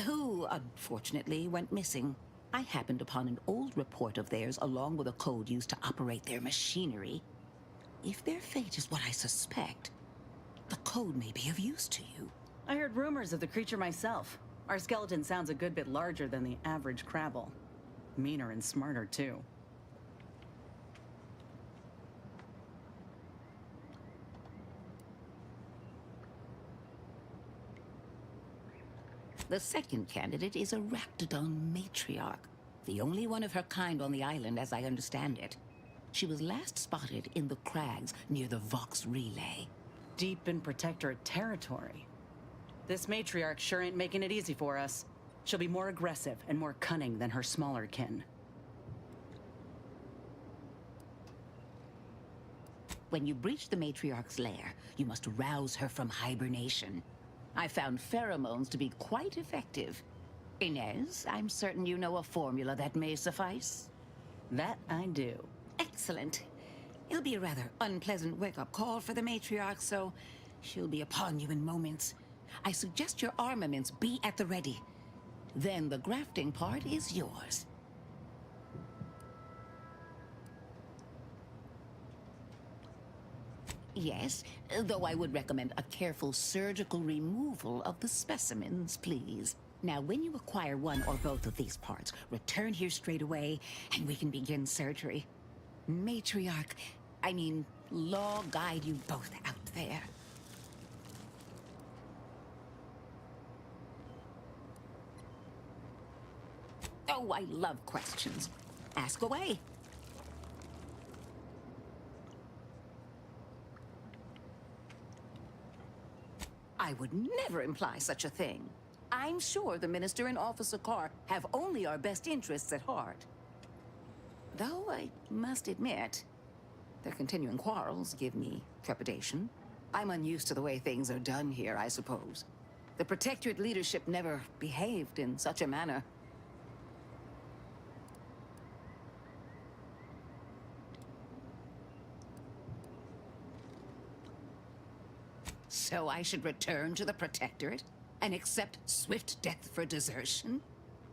who, unfortunately, went missing. I happened upon an old report of theirs along with a code used to operate their machinery. If their fate is what I suspect, the code may be of use to you. I heard rumors of the creature myself. Our skeleton sounds a good bit larger than the average crabble. Meaner and smarter, too. The second candidate is a Raptidon matriarch, the only one of her kind on the island as I understand it. She was last spotted in the crags near the Vox Relay. Deep in protectorate territory. This matriarch sure ain't making it easy for us. She'll be more aggressive and more cunning than her smaller kin. When you breach the matriarch's lair, you must rouse her from hibernation. I found pheromones to be quite effective. Inez, I'm certain you know a formula that may suffice. That I do. Excellent. It'll be a rather unpleasant wake-up call for the matriarch, so she'll be upon you in moments. I suggest your armaments be at the ready. Then the grafting part is yours. Yes, though I would recommend a careful surgical removal of the specimens, please. Now, when you acquire one or both of these parts, return here straight away, and we can begin surgery. Matriarch, Law guide you both out there. Oh, I love questions. Ask away. I would never imply such a thing. I'm sure the Minister and Officer Carr have only our best interests at heart. Though I must admit, their continuing quarrels give me trepidation. I'm unused to the way things are done here, I suppose. The Protectorate leadership never behaved in such a manner. So I should return to the Protectorate and accept swift death for desertion?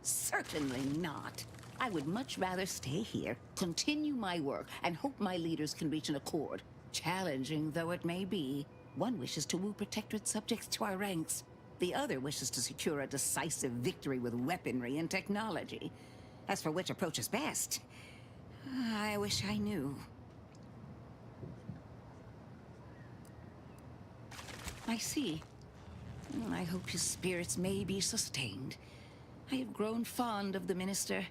Certainly not. I would much rather stay here, continue my work, and hope my leaders can reach an accord. Challenging though it may be, one wishes to woo Protectorate subjects to our ranks. The other wishes to secure a decisive victory with weaponry and technology. As for which approach is best, I wish I knew. I see. I hope his spirits may be sustained. I have grown fond of the minister,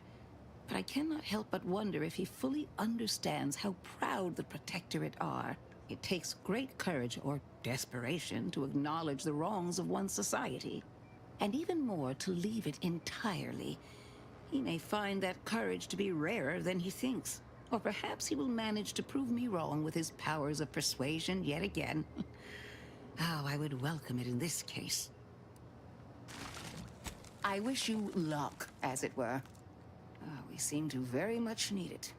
but I cannot help but wonder if he fully understands how proud the Protectorate are. It takes great courage or desperation to acknowledge the wrongs of one's society, and even more to leave it entirely. He may find that courage to be rarer than he thinks, or perhaps he will manage to prove me wrong with his powers of persuasion yet again. Oh, I would welcome it in this case. I wish you luck, as it were. We seem to very much need it.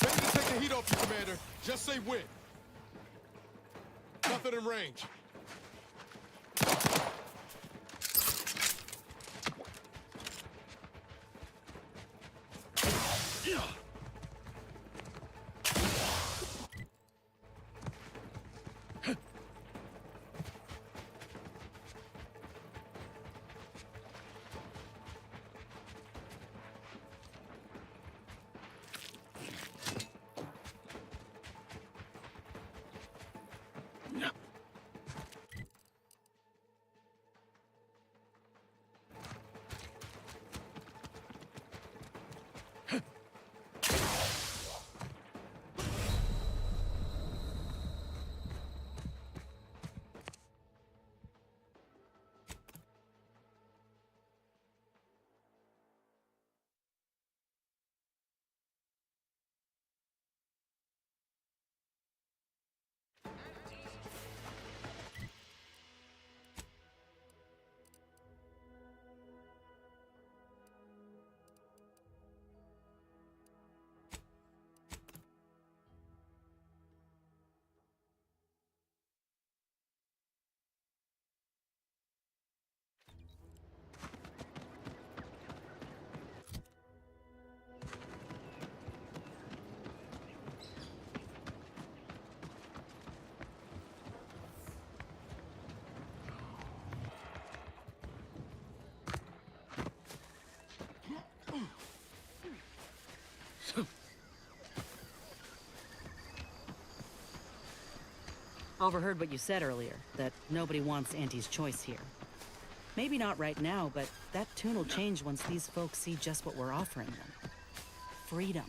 Ready to take the heat off you, Commander. Just say when. Nothing in range. Overheard what you said earlier, that nobody wants Auntie's choice here. Maybe not right now, but that tune will change once these folks see just what we're offering them. Freedom.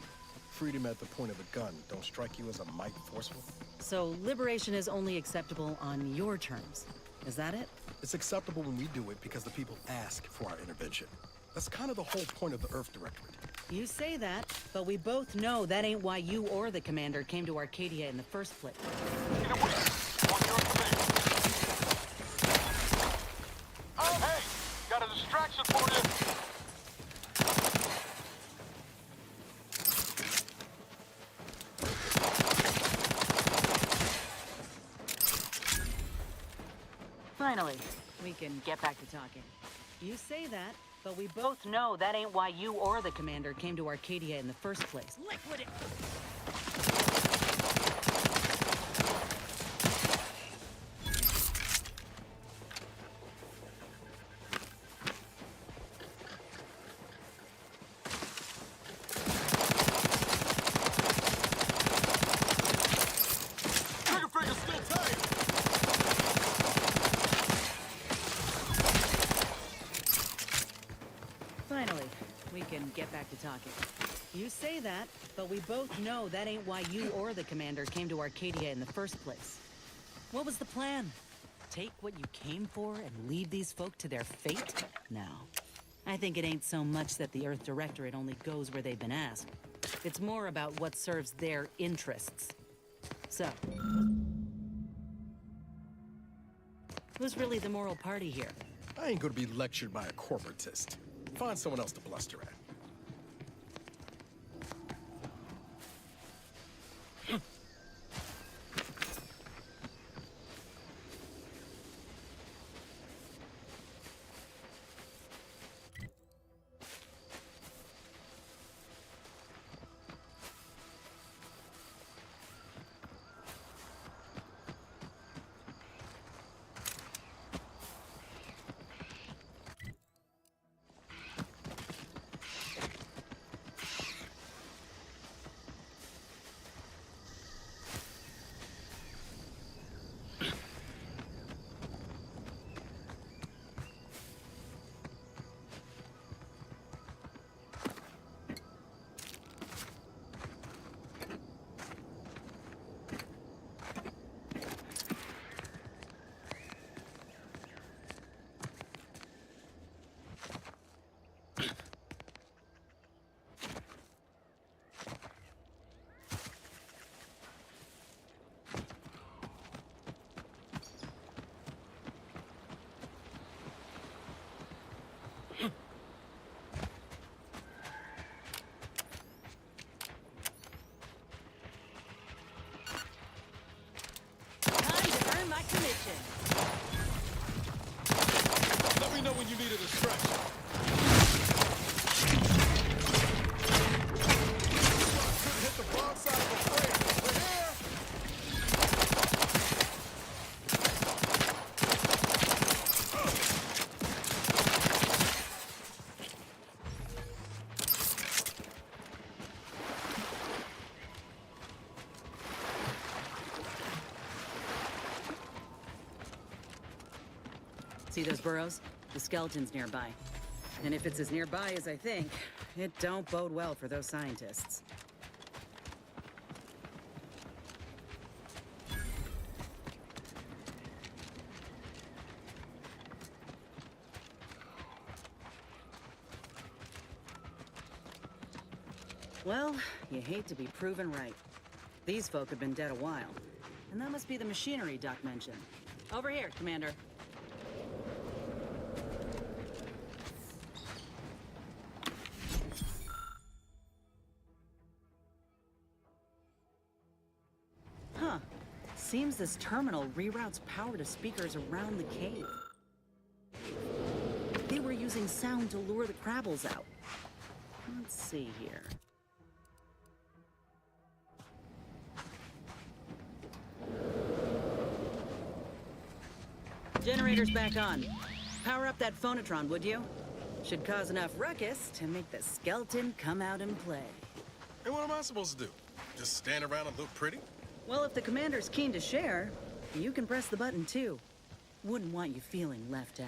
Freedom at the point of a gun don't strike you as a mite forceful? So liberation is only acceptable on your terms. Is that it? It's acceptable when we do it because the people ask for our intervention. That's kind of the whole point of the Earth Directorate. You say that, but we both know that ain't why you or the commander came to Arcadia in the first place. Oh, hey! Got a distraction for you! Finally, we can get back to talking. You say that, but we both know that ain't why you or the commander came to Arcadia in the first place. Liquid it! Trigger finger's still tight! Finally, we can get back to talking. You say that, but we both know that ain't why you or the commander came to Arcadia in the first place. What was the plan? Take what you came for and leave these folk to their fate? No. I think it ain't so much that the Earth Directorate only goes where they've been asked. It's more about what serves their interests. So, who's really the moral party here? I ain't gonna be lectured by a corporatist. Find someone else to bluster at. Commission. Let me know when you need a distraction. Couldn't hit the wrong side of the frame. We're here! See those burrows? The skeleton's nearby. And if it's as nearby as I think, it don't bode well for those scientists. Well, you hate to be proven right. These folk have been dead a while. And that must be the machinery Doc mentioned. Over here, Commander. Huh. Seems this terminal reroutes power to speakers around the cave. They were using sound to lure the Crabbles out. Let's see here. Generator's back on. Power up that phonotron, would you? Should cause enough ruckus to make the skeleton come out and play. And what am I supposed to do? Just stand around and look pretty? Well, if the commander's keen to share, You can press the button too. Wouldn't want you feeling left out.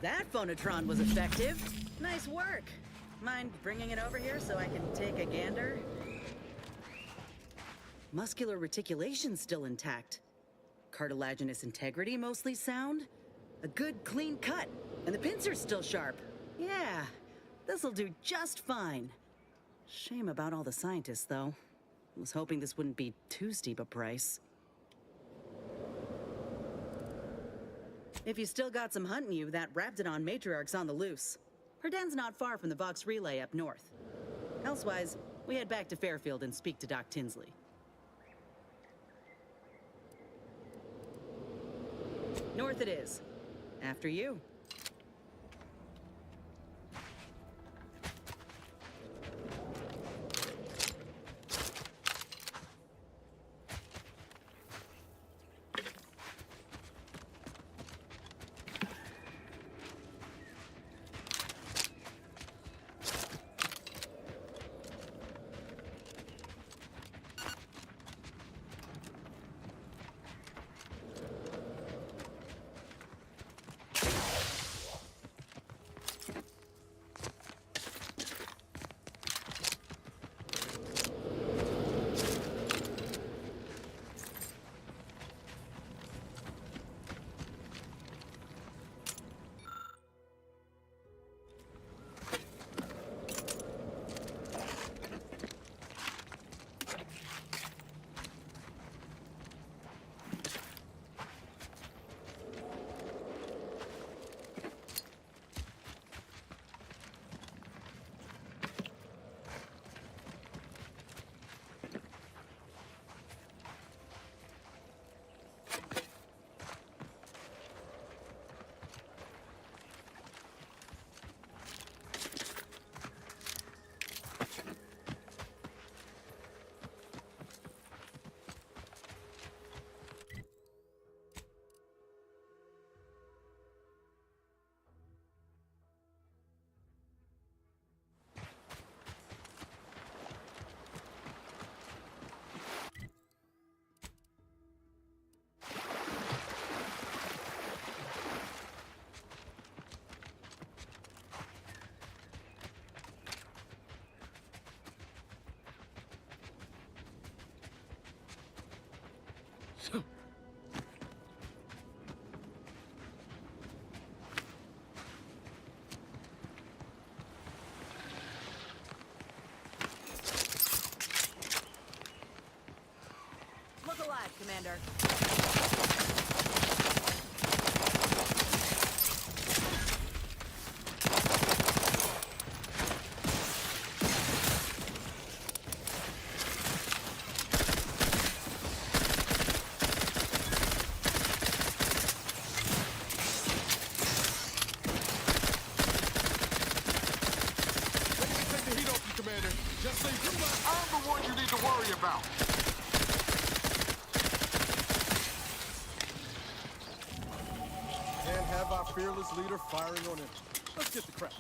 That phonotron was effective. Nice work. Mind bringing it over here so I can take a gander? Muscular reticulation's still intact. Cartilaginous integrity mostly sound. A good clean cut. And the pincer's still sharp. Yeah, this'll do just fine. Shame about all the scientists, though. Was hoping this wouldn't be too steep a price. If you still got some hunting you, that Raptidon matriarch's on the loose. Her den's not far from the Vox Relay up north. Elsewise, we head back to Fairfield and speak to Doc Tinsley. North it is. After you. Commander. Take the heat off you, Commander. Just say I'm the one you need to worry about. And have our fearless leader firing on him. Let's get the crap.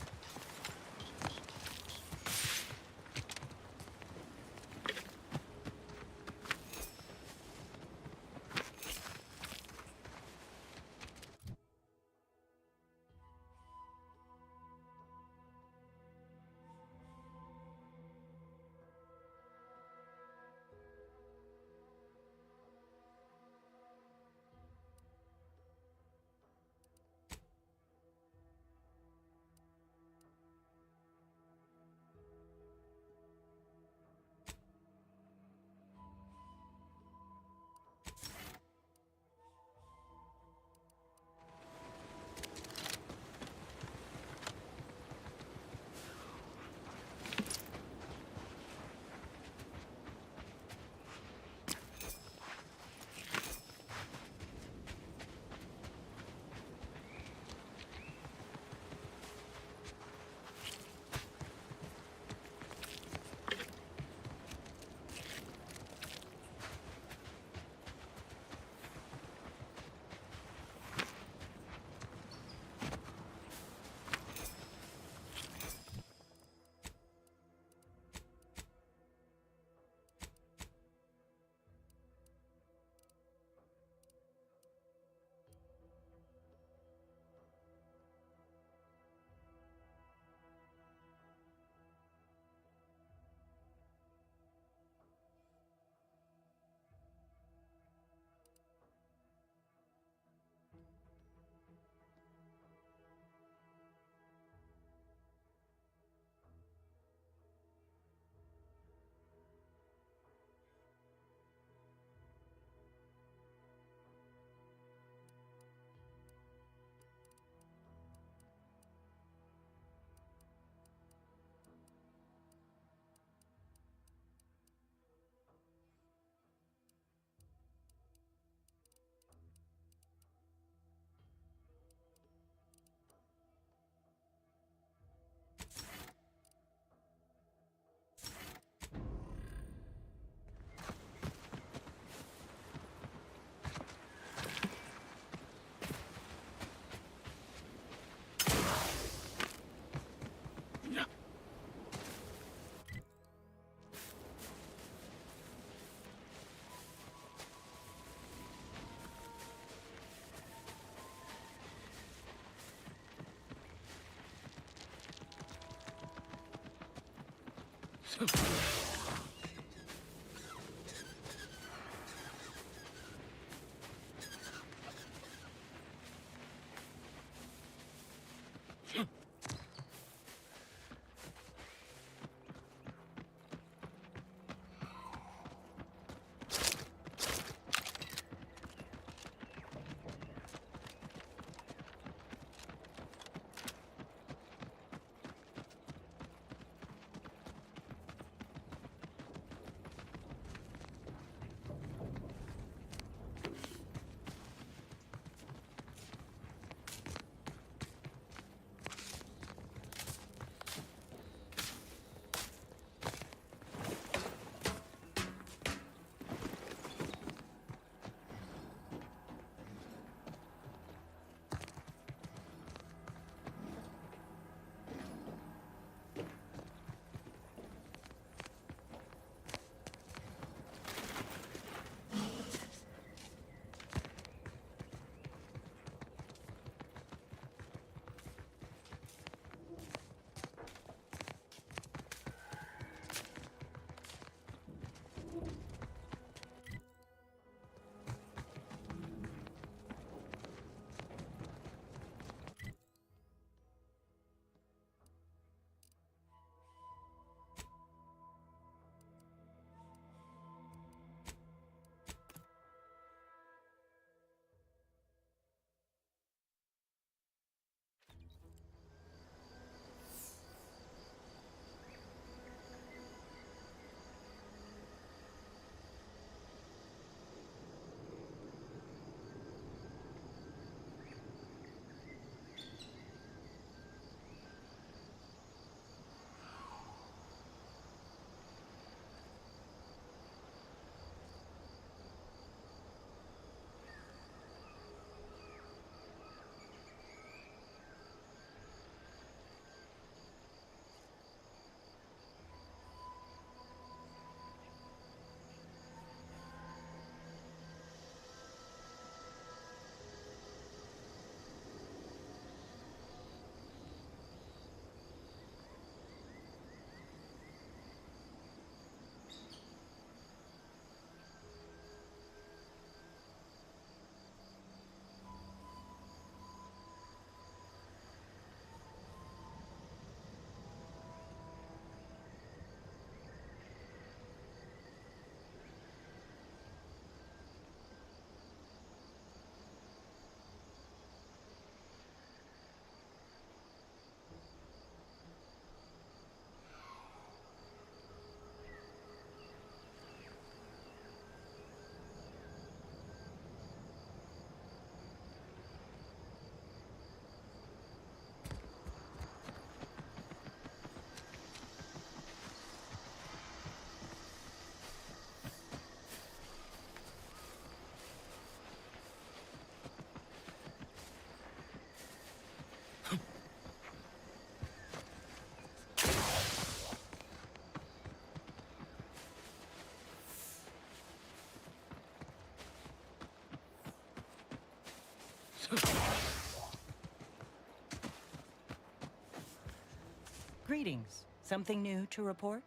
Greetings. Something new to report?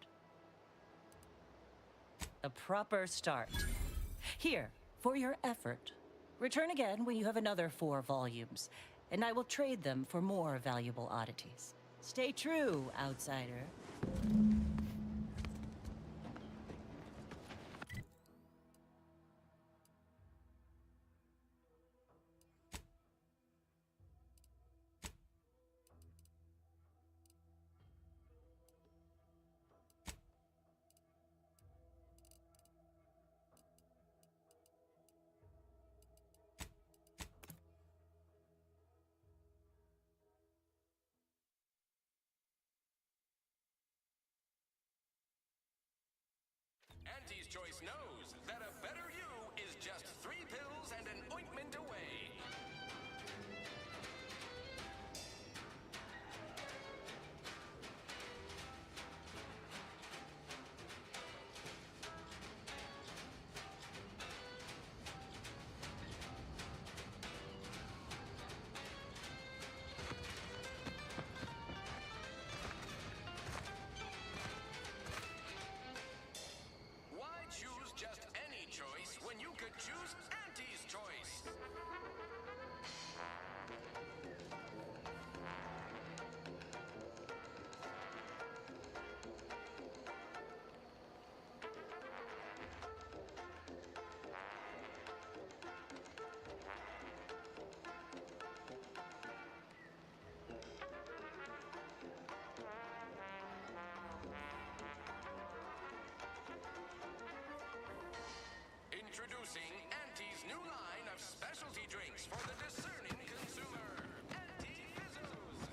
A proper start. Here, for your effort. Return again when you have another 4 volumes, and I will trade them for more valuable oddities. Stay true, outsider. Auntie's Choice knows that a better you is just 3 pills and an ointment away. Why choose just any choice when you could choose Auntie's Choice? Introducing Auntie's new line of specialty drinks for the discerning consumer. Auntie Fizzos.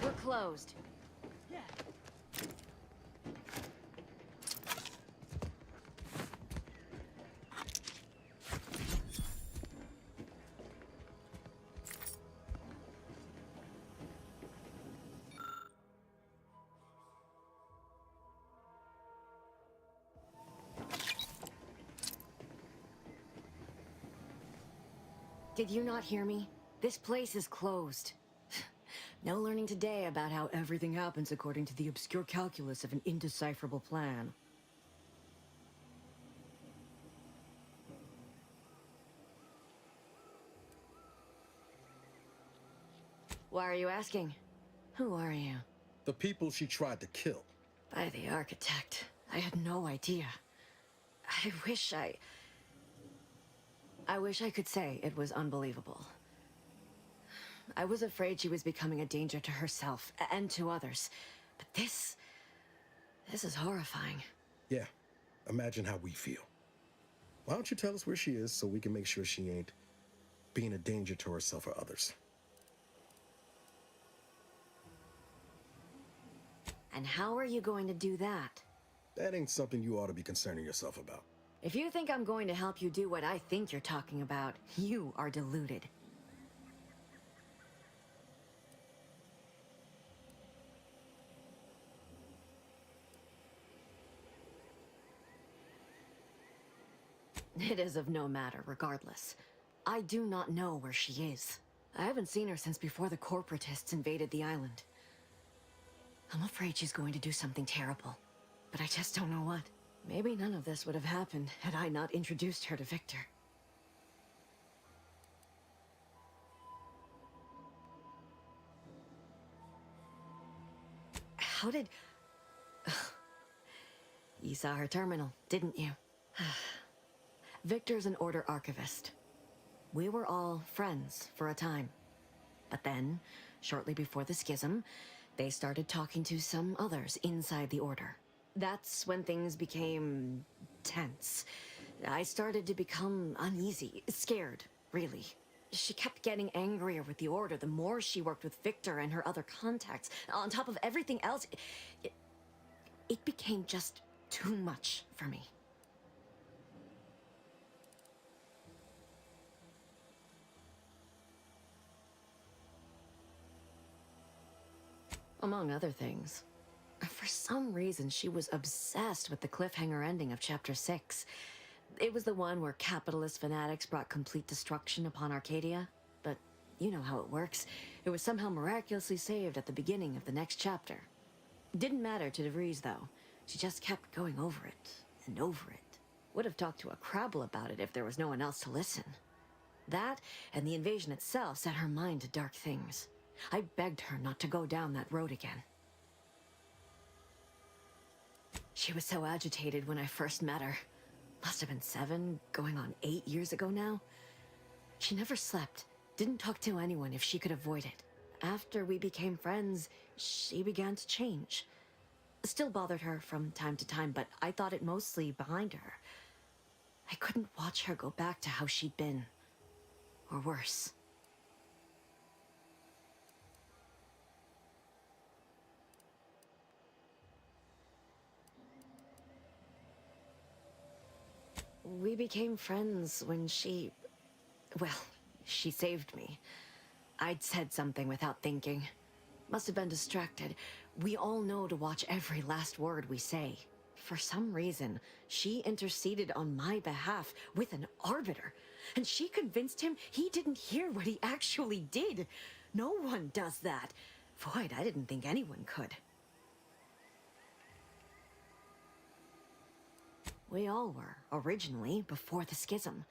We're closed. Did you not hear me? This place is closed. No learning today about how everything happens according to the obscure calculus of an indecipherable plan. Why are you asking? Who are you? The people she tried to kill. By the architect. I had no idea. I wish I could say it was unbelievable. I was afraid she was becoming a danger to herself and to others. But this is horrifying. Yeah, imagine how we feel. Why don't you tell us where she is so we can make sure she ain't being a danger to herself or others? And how are you going to do that? That ain't something you ought to be concerning yourself about. If you think I'm going to help you do what I think you're talking about, you are deluded. It is of no matter, regardless. I do not know where she is. I haven't seen her since before the corporatists invaded the island. I'm afraid she's going to do something terrible, but I just don't know what. Maybe none of this would have happened had I not introduced her to Victor. How did... You saw her terminal, didn't you? Victor's an Order archivist. We were all friends for a time. But then, shortly before the schism, they started talking to some others inside the Order. That's when things became tense. I started to become uneasy, scared, really. She kept getting angrier with the Order the more she worked with Victor and her other contacts. On top of everything else, it became just too much for me. Among other things. For some reason, she was obsessed with the cliffhanger ending of Chapter 6. It was the one where capitalist fanatics brought complete destruction upon Arcadia. But you know how it works. It was somehow miraculously saved at the beginning of the next chapter. Didn't matter to DeVries, though. She just kept going over it and over it. Would have talked to a Crabble about it if there was no one else to listen. That, and the invasion itself, set her mind to dark things. I begged her not to go down that road again. She was so agitated when I first met her. Must have been 7, going on 8 years ago now. She never slept, didn't talk to anyone if she could avoid it. After we became friends, she began to change. Still bothered her from time to time, but I thought it mostly behind her. I couldn't watch her go back to how she'd been. Or worse. We became friends when she... Well, she saved me. I'd said something without thinking. Must have been distracted. We all know to watch every last word we say. For some reason, she interceded on my behalf with an arbiter. And she convinced him he didn't hear what he actually did. No one does that. Void, I didn't think anyone could. We all were, originally, before the schism.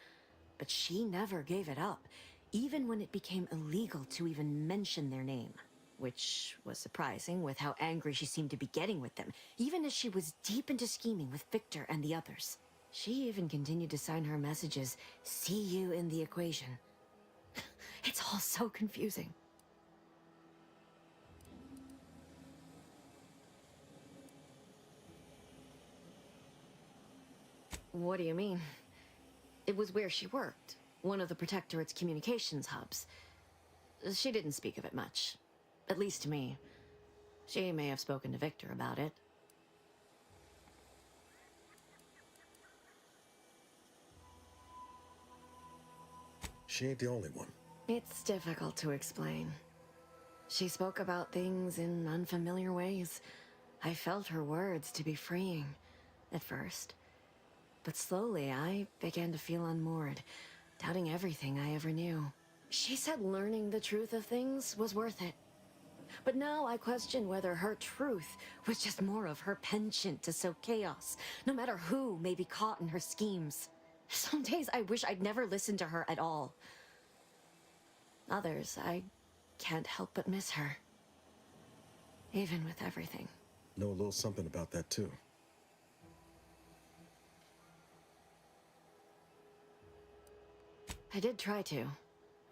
But she never gave it up, even when it became illegal to even mention their name. Which was surprising with how angry she seemed to be getting with them, even as she was deep into scheming with Victor and the others. She even continued to sign her messages, "See you in the equation." It's all so confusing. What do you mean? It was where she worked, one of the Protectorate's communications hubs. She didn't speak of it much, at least to me. She may have spoken to Victor about it. She ain't the only one. It's difficult to explain. She spoke about things in unfamiliar ways. I felt her words to be freeing, at first. But slowly, I began to feel unmoored, doubting everything I ever knew. She said learning the truth of things was worth it. But now I question whether her truth was just more of her penchant to sow chaos, no matter who may be caught in her schemes. Some days I wish I'd never listened to her at all. Others, I can't help but miss her. Even with everything. Know a little something about that, too. I did try to.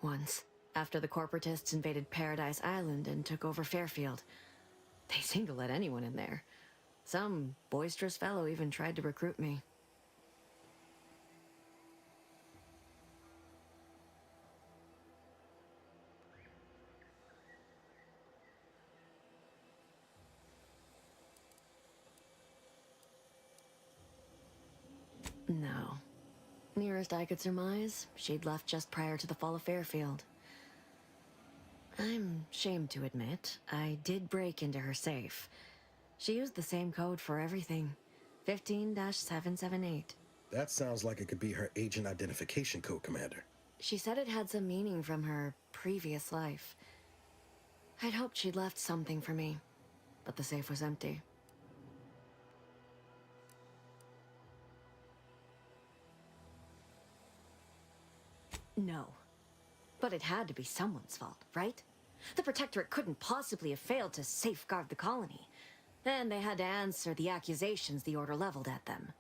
Once. After the corporatists invaded Paradise Island and took over Fairfield. They seemed to let anyone in there. Some boisterous fellow even tried to recruit me. No. Nearest I could surmise, she'd left just prior to the fall of Fairfield. I'm ashamed to admit, I did break into her safe. She used the same code for everything. 15-778. That sounds like it could be her agent identification code, Commander. She said it had some meaning from her previous life. I'd hoped she'd left something for me, but the safe was empty. No. But it had to be someone's fault, right? The Protectorate couldn't possibly have failed to safeguard the colony. Then they had to answer the accusations the Order leveled at them.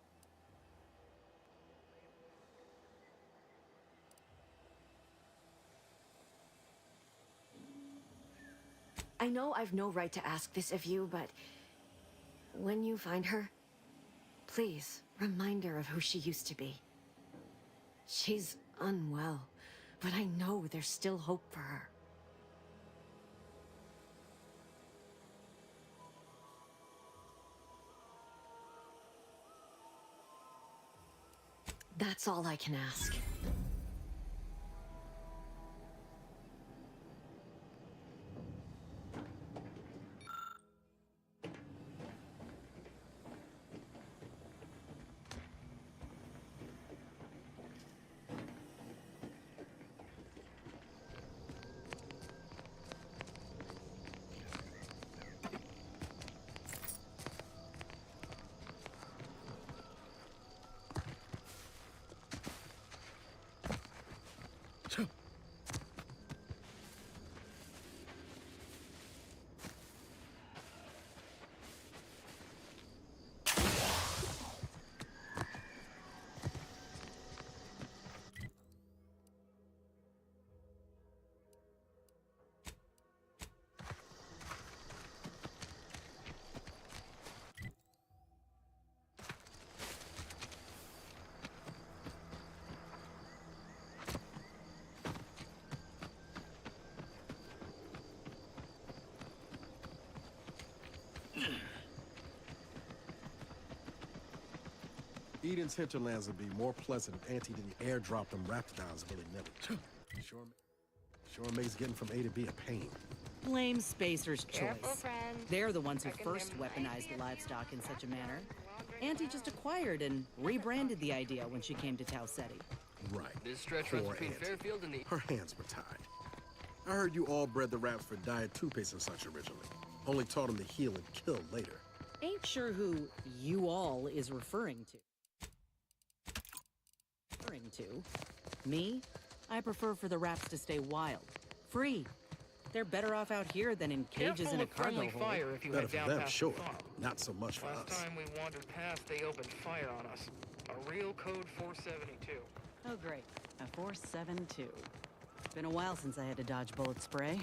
I know I've no right to ask this of you, but when you find her, please remind her of who she used to be. She's unwell, but I know there's still hope for her. That's all I can ask. Eden's hinterlands would be more pleasant if Auntie didn't airdrop them raptidons willy-nilly. Sure makes getting from A to B a pain. Blame Spacer's Careful, choice. friend. They're the ones who Reckon first there might weaponized be the a livestock in such a laundry manner. room Auntie just acquired and rebranded the idea when she came to Tau Ceti. Right. This stretch runs Poor between Auntie. Fairfield and the... Her hands were tied. I heard you all bred the raps for diet toothpaste and such originally. Only taught them to heal and kill later. Ain't sure who you all is referring to. Me? I prefer for the raps to stay wild. Free. They're better off out here than in cages in a cargo hold. fire if you Better head for down them, past sure. the farm. Not so much for Last us. time we wandered past, they opened fire on us. A real code 472. Oh, great. A 472. Been a while since I had to dodge bullet spray.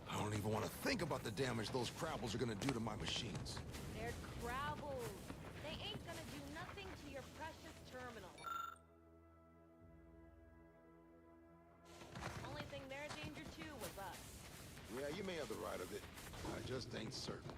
I don't even want to think about the damage those crabbles are gonna do to my machines. They're crabbles. They ain't gonna do nothing to your precious terminal. Only thing they're a danger to was us. Yeah, you may have the right of it. I just ain't certain.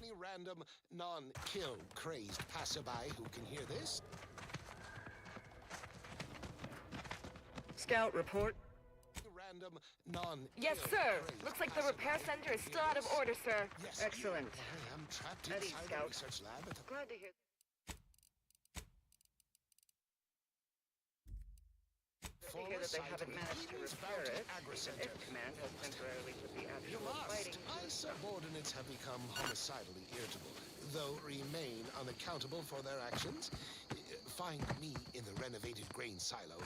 Any random, non-kill crazed passerby who can hear this? Scout report. Random, non. Yes, sir. Looks like the repair center is still out of order, sir. Yes. Excellent. I am trapped Eddie, inside the Scout. research lab at the... Glad to hear. To hear that they haven't managed to repair it, even if command has temporarily put the You actual fighting. must. My subordinates have become homicidally irritable, though remain unaccountable for their actions. Find me in the renovated grain silo.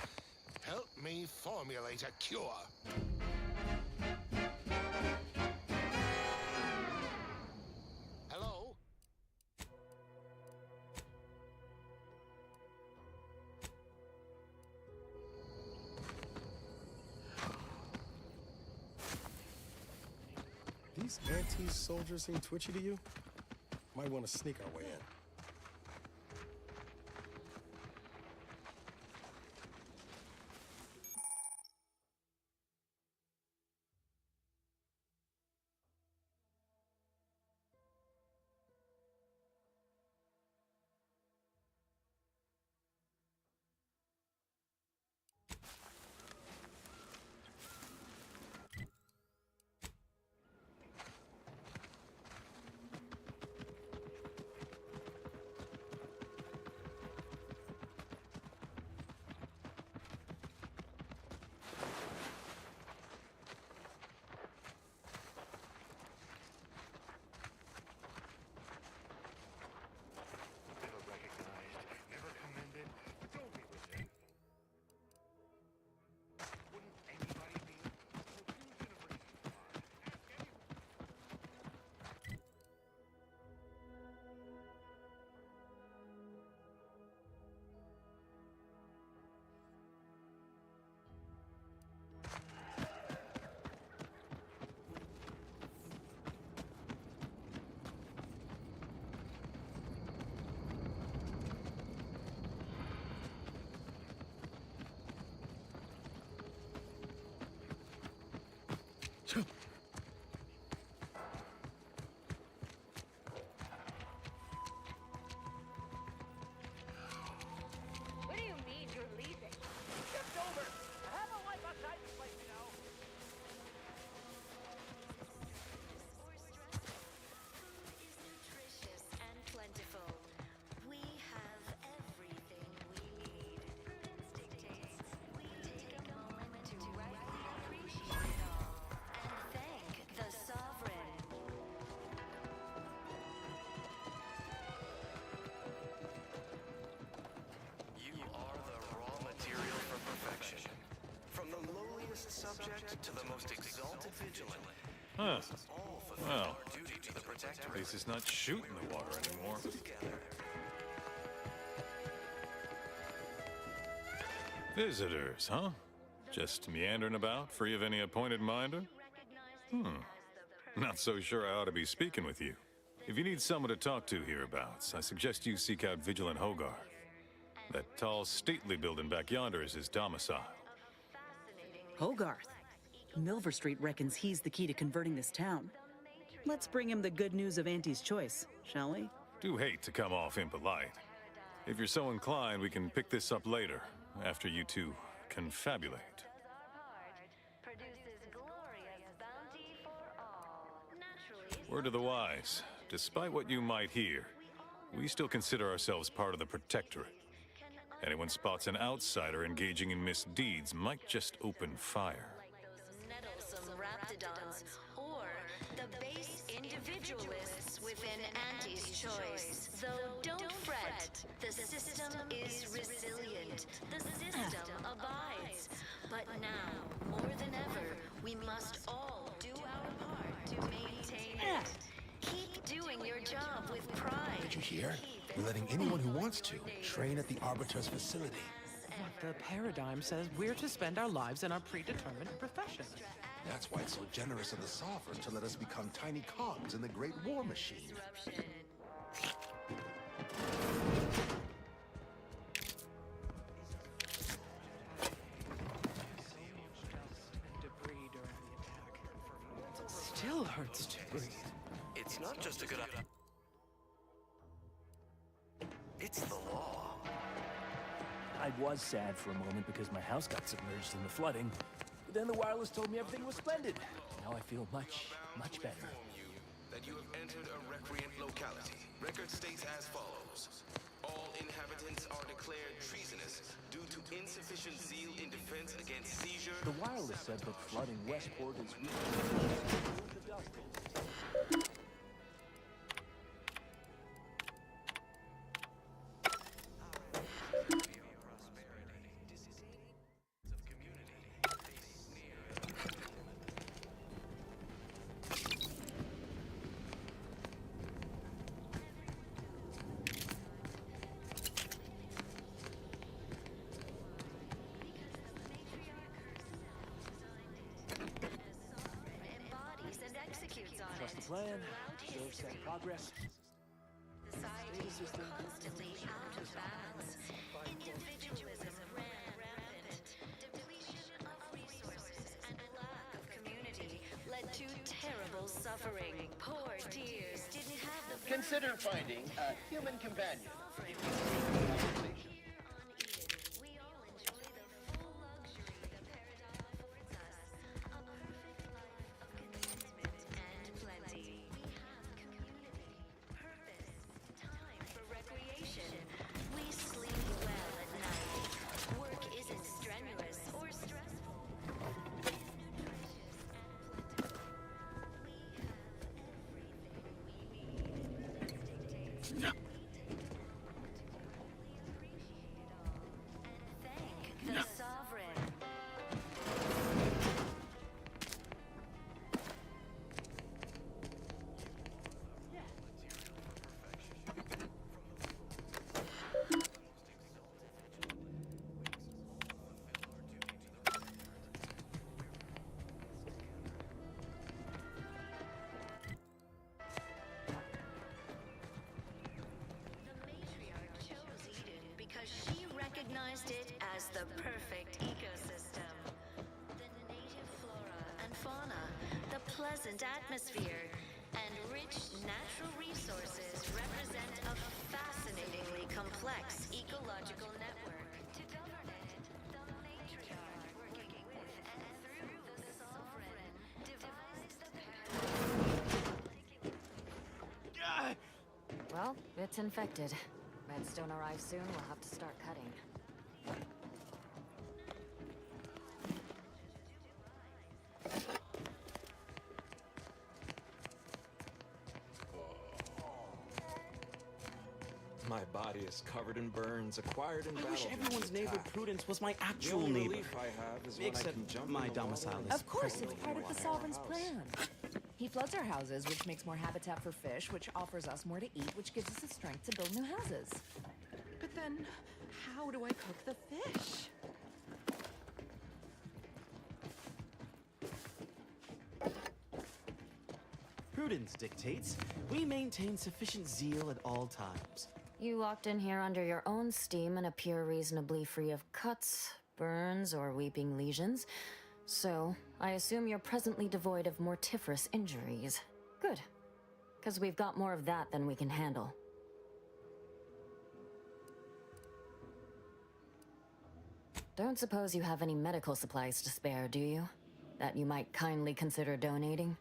Help me formulate a cure. Hello? These anti-soldiers seem twitchy to you? Might want to sneak our way in. Never recognized, never commended. Don't be with them. Wouldn't anybody be? Confusion of reason. Ask anyone. What do you mean you're leaving? Shift over! I have a life outside this place, you know. Is nutritious and plentiful. We have everything we need. Prudence dictates we take a moment to rightly appreciate it all and thank the sovereign. You are the raw material for perfection. From the lowliest subject to the most exalted vigilant. Huh. All fulfill Well, our duty to the protector. at least it's not shooting the water anymore. Together. Visitors, huh? Just meandering about, free of any appointed minder? Not so sure I ought to be speaking with you. If you need someone to talk to hereabouts, I suggest you seek out Vigilant Hogarth. That tall, stately building back yonder is his domicile. Hogarth. Milver Street reckons he's the key to converting this town. Let's bring him the good news of Auntie's choice, shall we? Do hate to come off impolite. If you're so inclined, we can pick this up later, after you two confabulate. Word to the wise, despite what you might hear, we still consider ourselves part of the Protectorate. Anyone spots an outsider engaging in misdeeds might just open fire. Nettlesome raptidons, or the base individualists within Auntie's choice. Though don't fret, the system is resilient. The system abides. But now, more than ever, we must all do our part to maintain it. Keep doing your job with pride. Did you hear? We're letting anyone who wants to train at the Arbiter's facility. The paradigm says we're to spend our lives in our predetermined profession. That's why it's so generous of the Sovereign to let us become tiny cogs in the Great War Machine. Still hurts to breathe. It's not just a good idea. It's the law. I was sad for a moment because my house got submerged in the flooding. But then the wireless told me everything was splendid. Now I feel much, much better. That you have entered a recreant locality. Record states as follows. All inhabitants are declared treasonous due to insufficient zeal in defense against seizure. The wireless said that flooding Westport is Embodies and executes on plan, shows that progress. Societies were constantly out of balance. Individualism ran rampant. Depletion of resources and lack of community led to terrible suffering. Poor dears didn't have the Consider finding a human companion. We sleep well at night. Work isn't strenuous or stressful. Thank the sovereign. Because she recognized it as the perfect ecosystem. The native flora and fauna, the pleasant atmosphere, and rich natural resources represent a fascinatingly complex ecological network. To govern it, the matriarch, working with and through the sovereign, devised the Well, it's infected. Redstone arrives soon, we'll have to start cutting. My body is covered in burns, acquired in I battle. wish everyone's neighbor Prudence was my The actual only neighbor. relief I have is when I Except can jump my in the water domicile and is Of course, it's presently part of the in our Sovereign's house. plan. He floods our houses, which makes more habitat for fish, which offers us more to eat, which gives us the strength to build new houses. But then, how do I cook the fish? Prudence dictates we maintain sufficient zeal at all times. You walked in here under your own steam and appear reasonably free of cuts, burns, or weeping lesions. So, I assume you're presently devoid of mortiferous injuries. Good. Because we've got more of that than we can handle. Don't suppose you have any medical supplies to spare, do you? That you might kindly consider donating?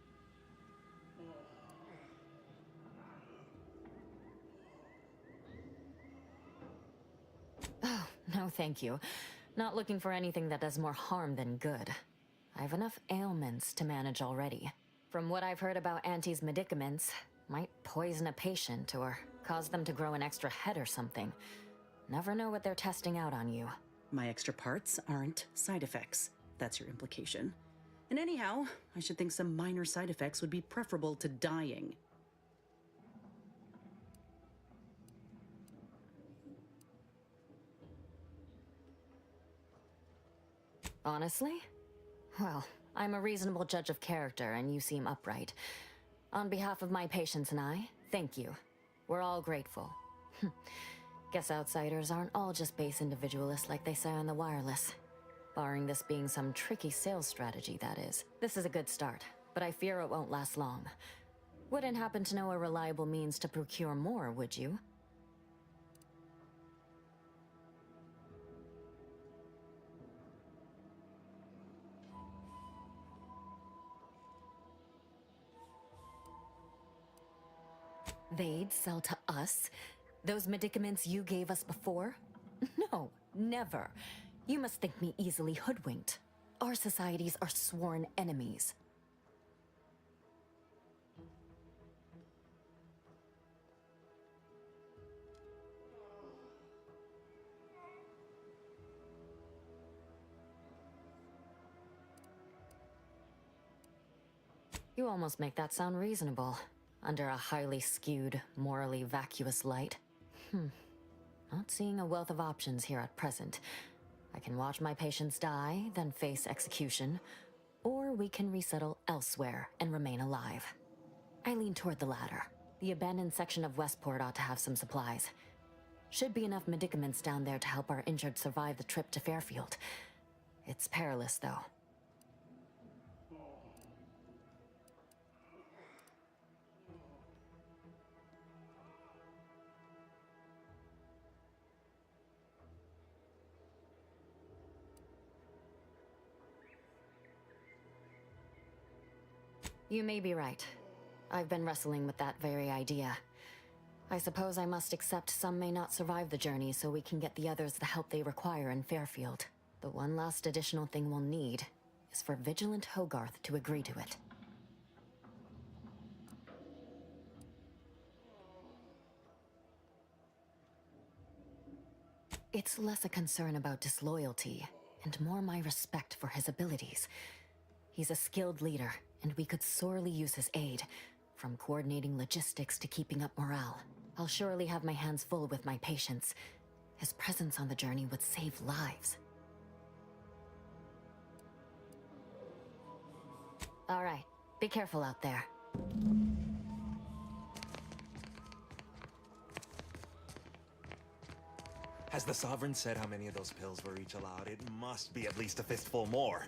Oh, no thank you. Not looking for anything that does more harm than good. I have enough ailments to manage already. From what I've heard about Auntie's medicaments, might poison a patient or cause them to grow an extra head or something. Never know what they're testing out on you. My extra parts aren't side effects. That's your implication. And anyhow, I should think some minor side effects would be preferable to dying. Honestly? Well, I'm a reasonable judge of character, and you seem upright. On behalf of my patients and I, thank you. We're all grateful. Guess outsiders aren't all just base individualists like they say on the wireless. Barring this being some tricky sales strategy, that is. This is a good start, but I fear it won't last long. Wouldn't happen to know a reliable means to procure more, would you? They'd sell to us? Those medicaments you gave us before? No, never. You must think me easily hoodwinked. Our societies are sworn enemies. You almost make that sound reasonable, under a highly skewed, morally vacuous light. Not seeing a wealth of options here at present. I can watch my patients die, then face execution, or we can resettle elsewhere and remain alive. I lean toward the latter. The abandoned section of Westport ought to have some supplies. Should be enough medicaments down there to help our injured survive the trip to Fairfield. It's perilous, though. You may be right. I've been wrestling with that very idea. I suppose I must accept some may not survive the journey so we can get the others the help they require in Fairfield. The one last additional thing we'll need is for Vigilant Hogarth to agree to it. It's less a concern about disloyalty, and more my respect for his abilities. He's a skilled leader, and we could sorely use his aid, from coordinating logistics to keeping up morale. I'll surely have my hands full with my patients. His presence on the journey would save lives. All right, be careful out there. Has the Sovereign said how many of those pills were each allowed? It must be at least a fistful more.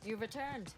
You've returned.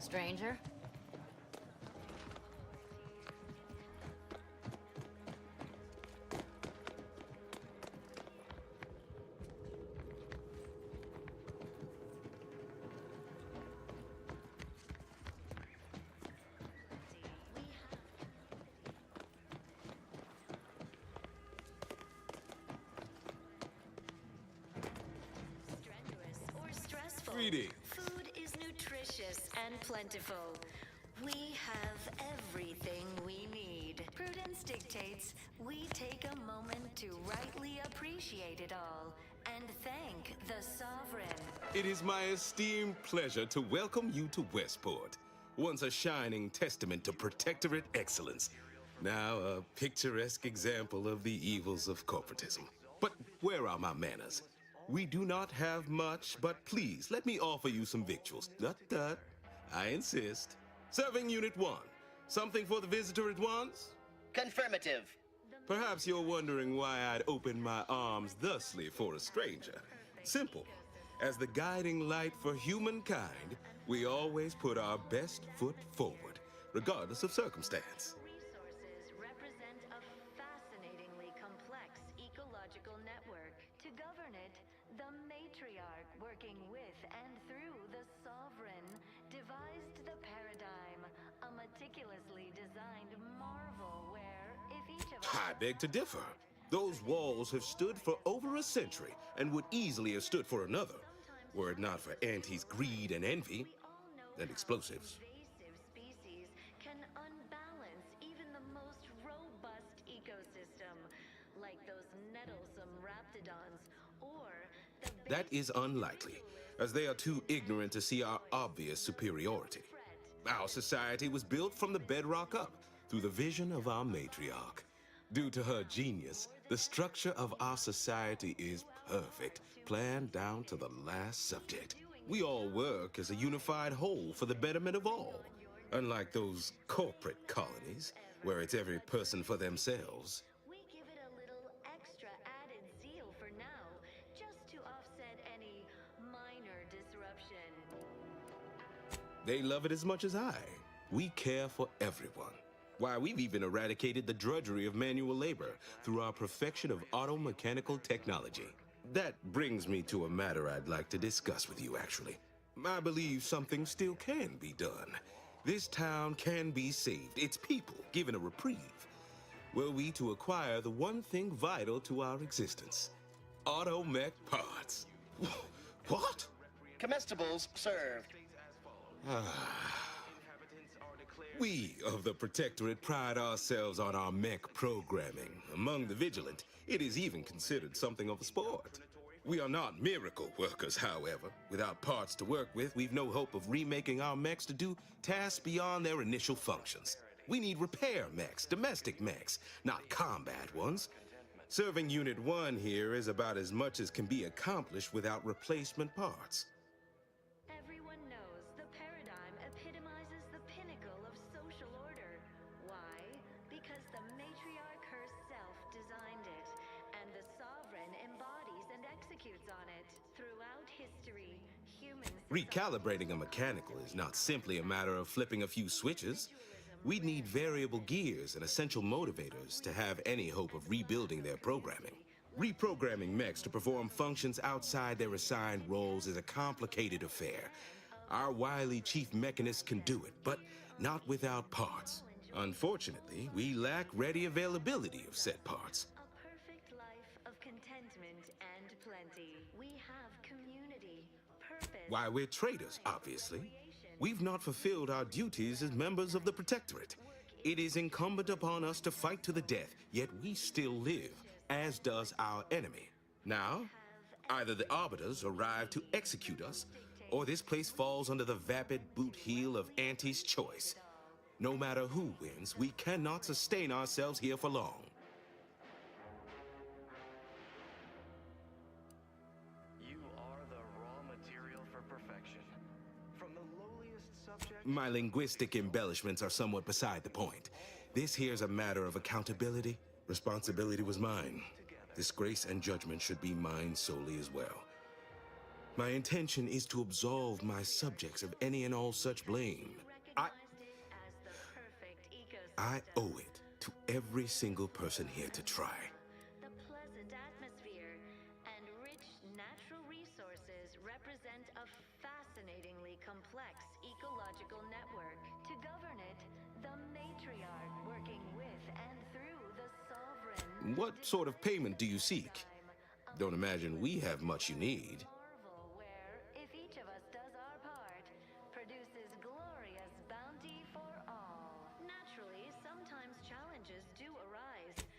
Stranger? Greetings. Food is nutritious and plentiful. We have everything we need. Prudence dictates we take a moment to rightly appreciate it all and thank the Sovereign. It is my esteemed pleasure to welcome you to Westport, once a shining testament to protectorate excellence, now a picturesque example of the evils of corporatism. But where are my manners? We do not have much, but please let me offer you some victuals. Tut. I insist. Serving Unit 1. Something for the visitor at once? Confirmative. Perhaps you're wondering why I'd open my arms thusly for a stranger. Simple. As the guiding light for humankind, we always put our best foot forward, regardless of circumstance. Resources represent a fascinatingly complex ecological network. To govern it, the matriarch, working with and through the Sovereign, devised the paradigm, a meticulously designed marvel where, if each of us... I beg to differ. Those walls have stood for over a century and would easily have stood for another, were it not for Auntie's greed and envy and explosives. Invasive species can unbalance even the most robust ecosystem, like those nettlesome raptidons or the That is unlikely, as they are too ignorant to see our obvious superiority. Our society was built from the bedrock up through the vision of our matriarch. Due to her genius, the structure of our society is perfect, planned down to the last subject. We all work as a unified whole for the betterment of all, unlike those corporate colonies, where it's every person for themselves. We give it a little extra added zeal for now, just to offset any minor disruption. They love it as much as I. We care for everyone. Why, we've even eradicated the drudgery of manual labor through our perfection of auto-mechanical technology. That brings me to a matter I'd like to discuss with you, actually. I believe something still can be done. This town can be saved, its people given a reprieve. Were we to acquire the one thing vital to our existence, auto-mech parts. What? Comestibles served. We of the Protectorate pride ourselves on our mech programming. Among the vigilant, it is even considered something of a sport. We are not miracle workers, however. Without parts to work with, we've no hope of remaking our mechs to do tasks beyond their initial functions. We need repair mechs, domestic mechs, not combat ones. Serving Unit 1 here is about as much as can be accomplished without replacement parts. Everyone knows the paradigm epitomizes the pinnacle of social order. Why? Because the matriarch herself designed it, and the Sovereign embodies and executes on it. Throughout history, humans... Recalibrating a mechanical is not simply a matter of flipping a few switches. We'd need variable gears and essential motivators to have any hope of rebuilding their programming. Reprogramming mechs to perform functions outside their assigned roles is a complicated affair. Our wily chief mechanist can do it, but not without parts. Unfortunately, we lack ready availability of said parts. A perfect life of contentment and plenty. We have community, purpose... Why, we're traitors, obviously. We've not fulfilled our duties as members of the Protectorate. It is incumbent upon us to fight to the death, yet we still live, as does our enemy. Now, either the Arbiters arrive to execute us, or this place falls under the vapid boot heel of Auntie's choice. No matter who wins, we cannot sustain ourselves here for long. You are the raw material for perfection. From the lowliest subject... My linguistic embellishments are somewhat beside the point. This here's a matter of accountability. Responsibility was mine. Disgrace and judgment should be mine solely as well. My intention is to absolve my subjects of any and all such blame. I owe it to every single person here to try. The pleasant atmosphere and rich natural resources represent a fascinatingly complex ecological network. To govern it, the matriarch working with and through the Sovereign... What sort of payment do you seek? Don't imagine we have much you need. Marvel where, if each of us does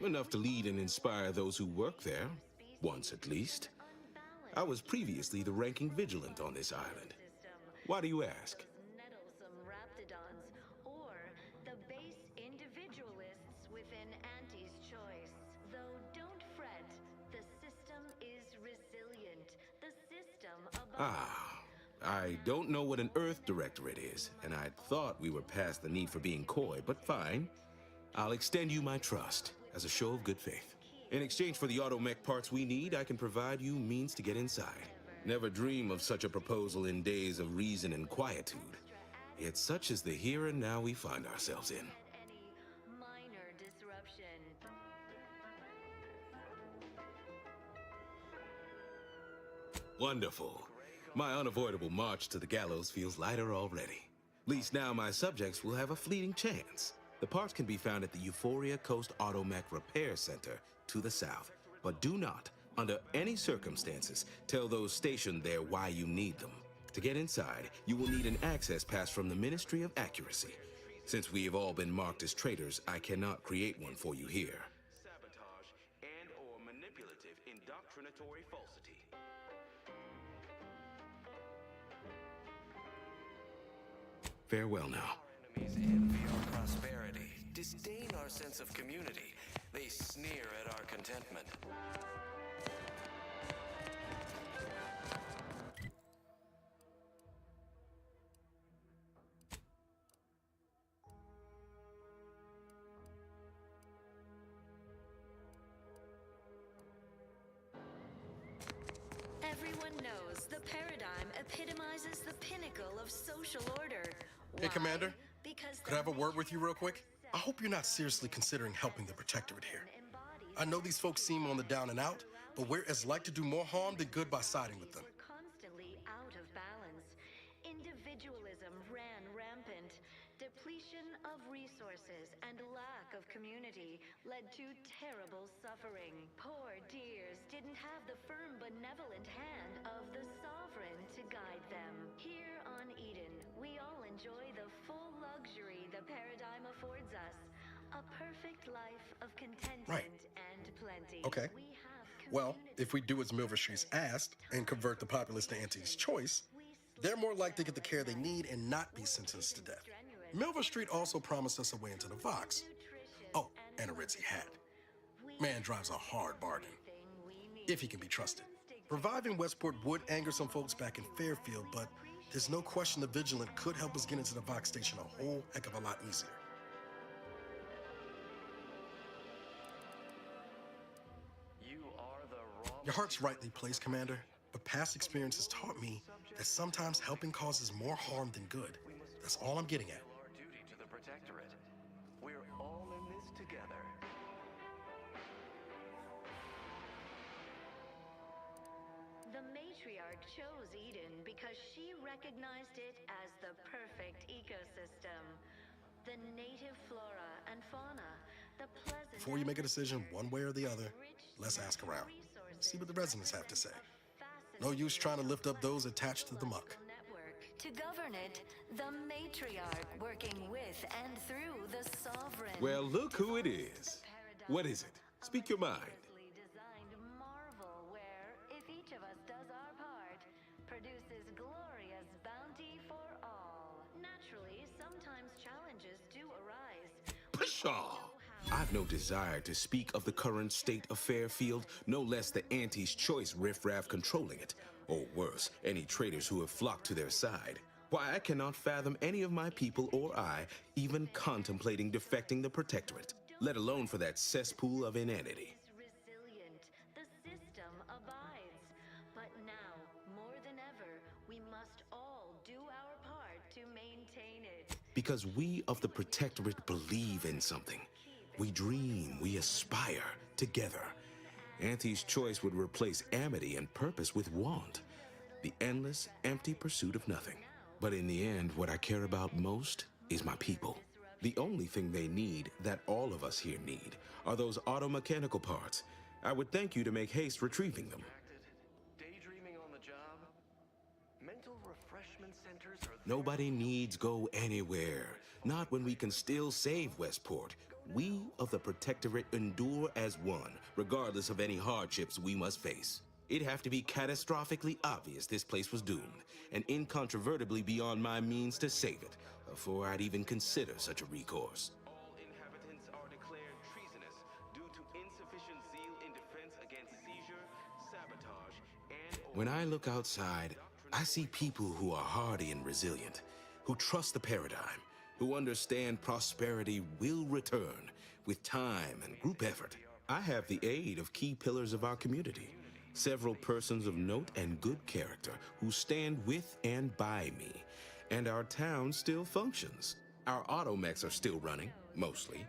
Enough to lead and inspire those who work there, once at least. I was previously the ranking vigilant on this island. Why do you ask? Nettlesome raptidons, or the base individualists within Auntie's choice. Though don't fret, the system is resilient. The system above. I don't know what an Earth Directorate is, and I thought we were past the need for being coy, but fine. I'll extend you my trust as a show of good faith. In exchange for the automech parts we need, I can provide you means to get inside. Never dream of such a proposal in days of reason and quietude. Yet such is the here and now we find ourselves in. Any minor disruption. Wonderful. My unavoidable march to the gallows feels lighter already. At least now my subjects will have a fleeting chance. The parts can be found at the Euphoria Coast Automech Repair Center to the south. But do not, under any circumstances, tell those stationed there why you need them. To get inside, you will need an access pass from the Ministry of Accuracy. Since we have all been marked as traitors, I cannot create one for you here. Sabotage and/or manipulative indoctrinatory falsity. Farewell now. Enemies envy our prosperity, disdain our sense of community. They sneer at our contentment. Everyone knows the paradigm epitomizes the pinnacle of social order. Hey, Why? Commander. Because Could I have a word with you real quick? I hope you're not seriously considering helping the Protectorate here. I know these folks seem on the down and out, but we're as like to do more harm than good by siding with them. We're constantly out of balance. Individualism ran rampant. Depletion of resources and lack of community led to terrible suffering. Poor dears didn't have the firm, benevolent hand of the sovereign to guide them. Here on Eden, we all enjoy the full luxury the paradigm affords us. A perfect life of contentment and plenty. Okay. Well, if we do as Milverstreet's asked and convert the populace to Auntie's choice, they're more likely to get the care they need and not be sentenced to death. Milverstreet also promised us a way into the Vox. Oh, and a ritzy hat. Man drives a hard bargain, if he can be trusted. Reviving Westport would anger some folks back in Fairfield, but there's no question the Vigilant could help us get into the Vox station a whole heck of a lot easier. You are the raw. Your heart's rightly placed, Commander, but past experience has taught me that sometimes helping causes more harm than good. That's all I'm getting at. Our duty to the Protectorate. We're all in this together. The matriarch chose Eden because she recognized it as the perfect ecosystem. The native flora and fauna, the pleasant... Before you make a decision one way or the other, let's ask around. See what the residents have to say. No use trying to lift up those attached to the muck. To govern it, the matriarch working with and through the sovereign. Well, look who it is. What is it? Speak your mind. Designed marvel where, if each of us does our part, produces glorious bounty for all. Naturally, sometimes challenges do arise. Pshaw! I've no desire to speak of the current state of Fairfield, no less the Auntie's choice riffraff controlling it. Or worse, any traitors who have flocked to their side. Why, I cannot fathom any of my people or I even contemplating defecting the Protectorate, let alone for that cesspool of inanity. Resilient, the system abides. But now, more than ever, we must all do our part to maintain it. Because we of the Protectorate believe in something. We dream, we aspire, together. Auntie's choice would replace amity and purpose with want. The endless, empty pursuit of nothing. But in the end, what I care about most is my people. The only thing they need, that all of us here need, are those auto-mechanical parts. I would thank you to make haste retrieving them. Daydreaming on the job? Mental refreshment centers are... Nobody needs go anywhere. Not when we can still save Westport. We of the Protectorate endure as one, regardless of any hardships we must face. It'd have to be catastrophically obvious this place was doomed, and incontrovertibly beyond my means to save it, before I'd even consider such a recourse. All inhabitants are declared treasonous due to insufficient zeal in defense against seizure, sabotage, and... When I look outside, I see people who are hardy and resilient, who trust the paradigm, who understand prosperity will return with time and group effort. I have the aid of key pillars of our community, several persons of note and good character who stand with and by me, and our town still functions. Our automechs are still running, mostly.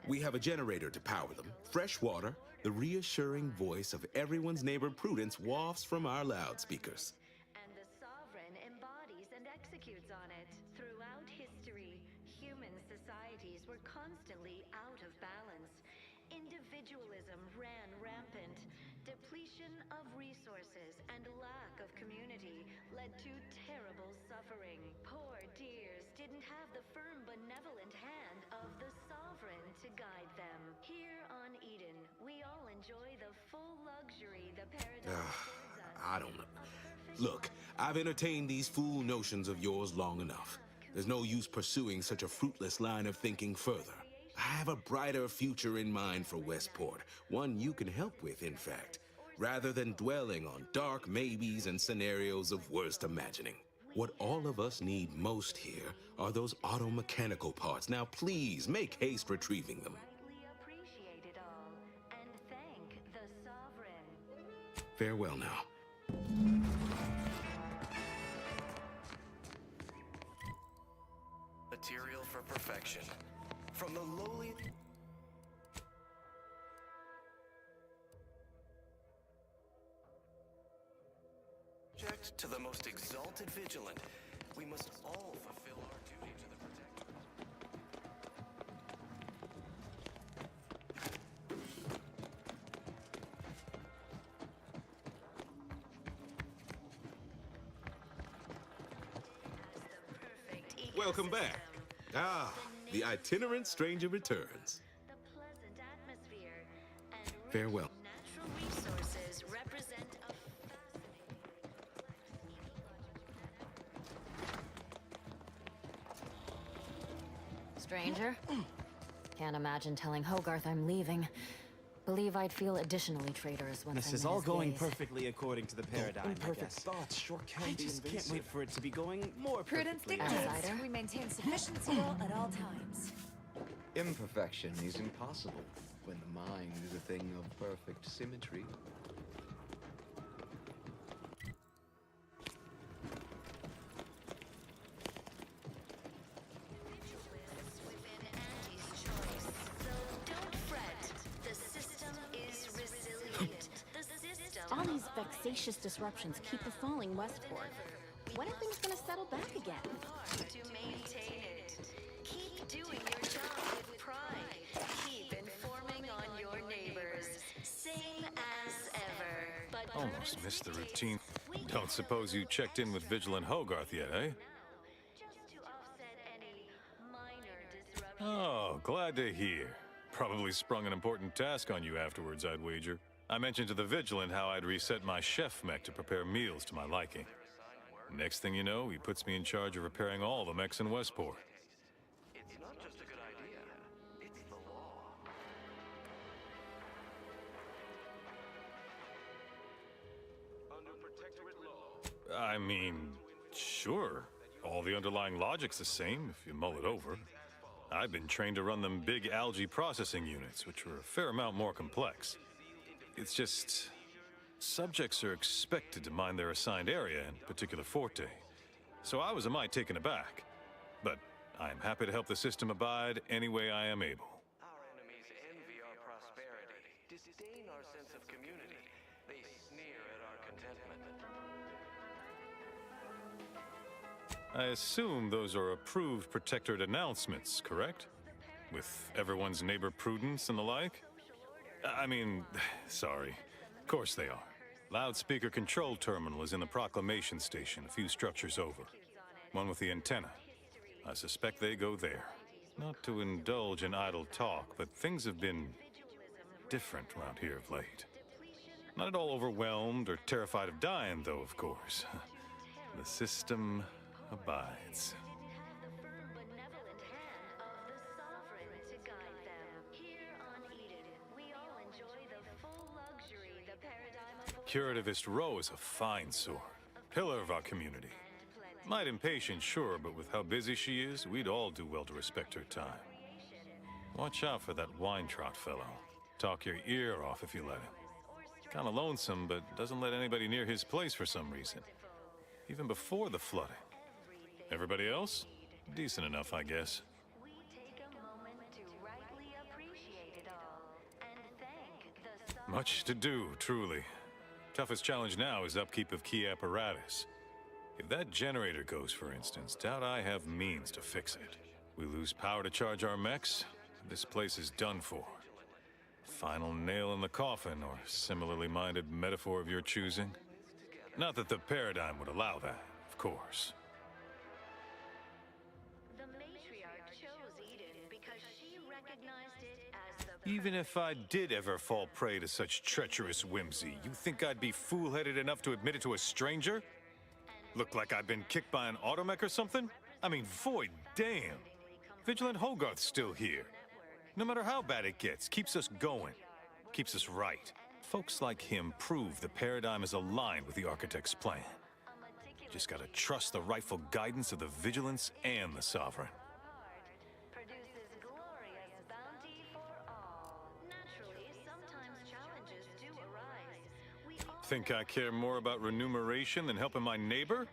We have a generator to power them, fresh water, the reassuring voice of everyone's neighbor Prudence wafts from our loudspeakers. And the Sovereign embodies and executes on it. Throughout history, human societies were constantly out of balance. Individualism ran rampant. Depletion of resources and lack of community led to terrible suffering. Poor dears didn't have the firm, benevolent hand of the Sovereign to guide them. Here on Eden, we all enjoy the full luxury the paradise affords us. I don't know. Look, I've entertained these fool notions of yours long enough. There's no use pursuing such a fruitless line of thinking further. I have a brighter future in mind for Westport, one you can help with, in fact, rather than dwelling on dark maybes and scenarios of worst imagining. What all of us need most here are those auto-mechanical parts. Now, please, make haste retrieving them. Appreciate it all, and thank the Sovereign. Farewell now. Material for perfection. From the lowly... to the most exalted vigilant, we must all fulfill our duty to the Protectorate. Welcome back. Ah, the itinerant stranger returns. The pleasant atmosphere and Farewell. natural resources represent a Stranger? Can't imagine telling Hogarth I'm leaving. Believe I'd feel additionally traitorous once This I'm is in all his going ways. perfectly according to the paradigm, I Imperfect guess. thoughts sure can I be just can't invasive. wait for it to be going more Prudence perfectly. dictates Outsider. we maintain sufficient zeal at all times. Imperfection is impossible when the mind is a thing of perfect symmetry. Don't fret. The system is resilient. The system. All these vexatious disruptions keep falling westward. When are things gonna settle back again? To maintain it. Keep doing your job with pride. Keep informing on your neighbors. Same as ever. But Almost missed the routine. Don't suppose you checked in with Vigilant Hogarth yet, eh? just to offset any minor disruption. Oh, glad to hear. Probably sprung an important task on you afterwards, I'd wager. I mentioned to the Vigilant how I'd reset my chef mech to prepare meals to my liking. Next thing you know, he puts me in charge of repairing all the mechs in Westport. It's not just a good idea, it's the law. Under Protectorate law. I mean, sure. All the underlying logic's the same if you mull it over. I've been trained to run them big algae processing units, which are a fair amount more complex. It's just... subjects are expected to mind their assigned area and particular forte. So I was a mite taken aback. But I am happy to help the system abide any way I am able. Our enemies envy our prosperity, disdain our sense of community. They sneer at our contentment. I assume those are approved Protectorate announcements, correct? With everyone's neighbor Prudence and the like? I mean, sorry. Of course they are. Loudspeaker control terminal is in the proclamation station, a few structures over. One with the antenna. I suspect they go there. Not to indulge in idle talk, but things have been different around here of late. Not at all overwhelmed or terrified of dying, though, of course. The system abides. Curativist Row is a fine sword. Pillar of our community. Might impatient, sure, but with how busy she is, we'd all do well to respect her time. Watch out for that Weintraut fellow. Talk your ear off if you let him. Kinda lonesome, but doesn't let anybody near his place for some reason. Even before the flooding. Everybody else? Decent enough, I guess. Much to do, truly. Toughest challenge now is upkeep of key apparatus. If that generator goes, for instance, doubt I have means to fix it. We lose power to charge our mechs, this place is done for. Final nail in the coffin, or similarly minded metaphor of your choosing. Not that the paradigm would allow that, of course. The matriarch chose Eden because she recognized it as the... Even if I did ever fall prey to such treacherous whimsy, you think I'd be fool-headed enough to admit it to a stranger? Look like I've been kicked by an automech or something? I mean, void damn. Vigilant Hogarth's still here. No matter how bad it gets, keeps us going. Keeps us right. Folks like him prove the paradigm is aligned with the Architect's plan. Just gotta trust the rightful guidance of the Vigilance and the Sovereign. produces glorious bounty for all. Naturally, sometimes challenges do arise. We all Think I care more about remuneration than helping my neighbor?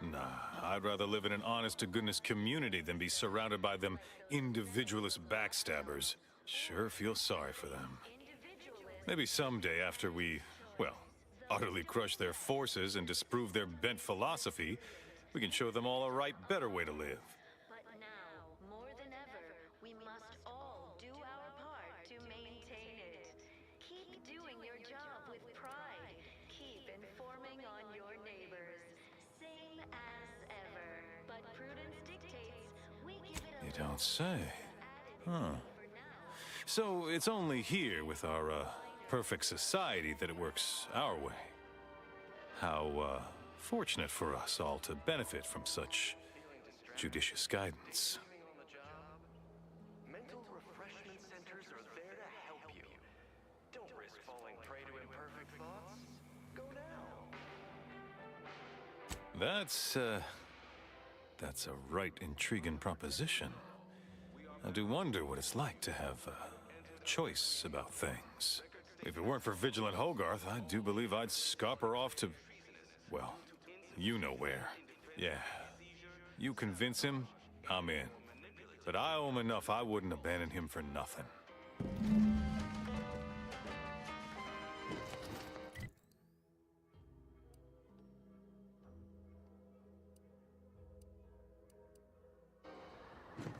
Nah, I'd rather live in an honest-to-goodness community than be surrounded by them individualist backstabbers. Sure feel sorry for them. Maybe someday after we, well, utterly crush their forces and disprove their bent philosophy, we can show them all a right, better way to live. But now, more than ever, we must all do our part to maintain it. Keep doing your job with pride. Keep informing on your neighbors. Same as ever. But prudence dictates we give it a... You don't say. Huh. So it's only here with our, perfect society that it works our way. How, fortunate for us all to benefit from such judicious guidance. Mental refreshment centers are there to help you. Don't risk falling prey to imperfect thoughts. Go now. That's a right intriguing proposition. I do wonder what it's like to have choice about things. If it weren't for Vigilant Hogarth, I do believe I'd scupper off to, well, you know where. Yeah. You convince him, I'm in. But I owe him enough I wouldn't abandon him for nothing.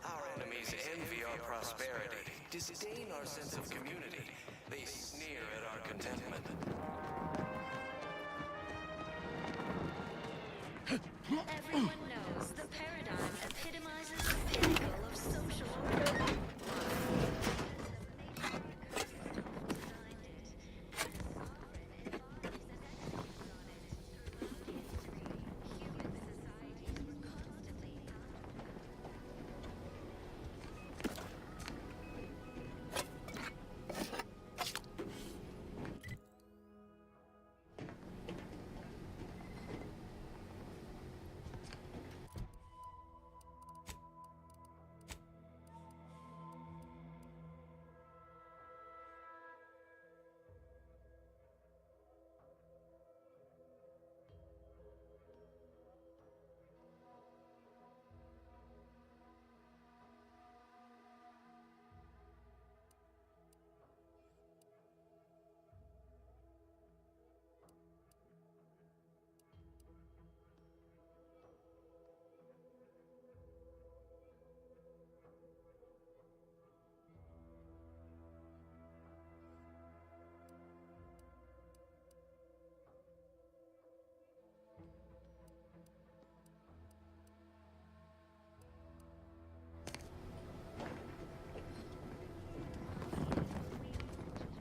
Our enemies envy our prosperity, disdain our sense of community. They sneer at our contentment. Everyone knows the paradigm epitomizes the pinnacle of social order.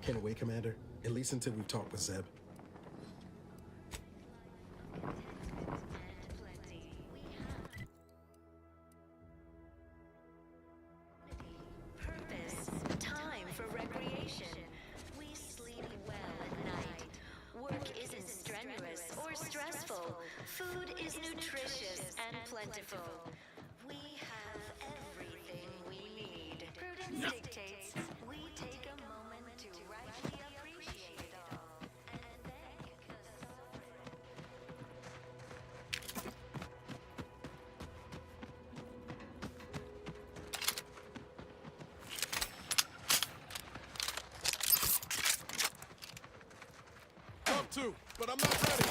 Can't wait, Commander. At least until we've talked with Zeb. Purpose, time for recreation. We sleep well at night. Work isn't strenuous or stressful. Food is nutritious and plentiful. We have everything we need. Prudence dictates we take a moment to rightly appreciate it all and thank the Up to, but I'm not ready.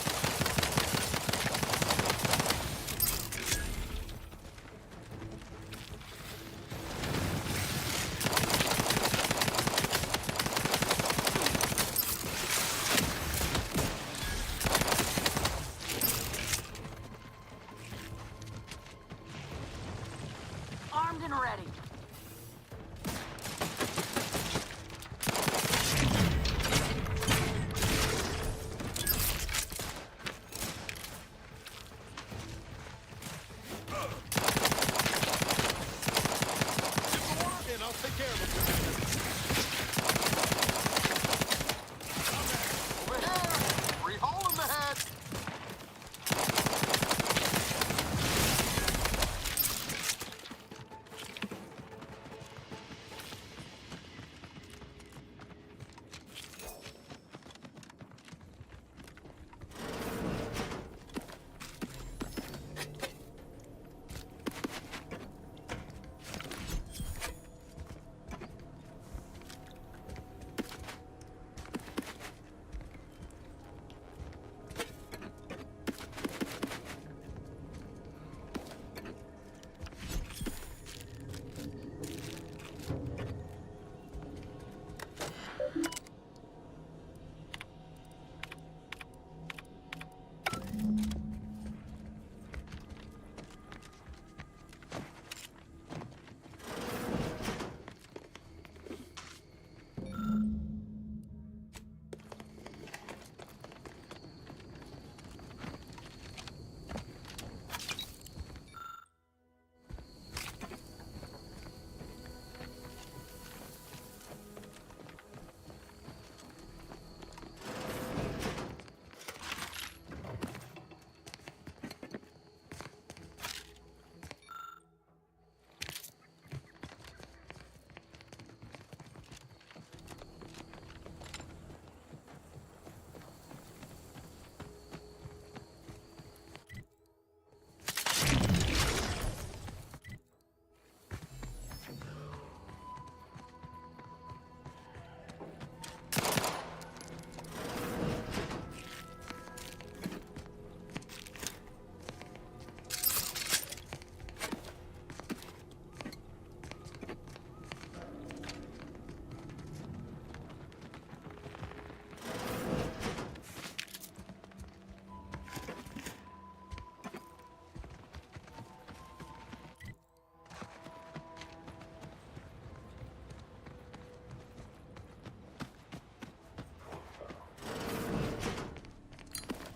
Armed and ready. And I'll take care of it. Over here! Free hole in the head!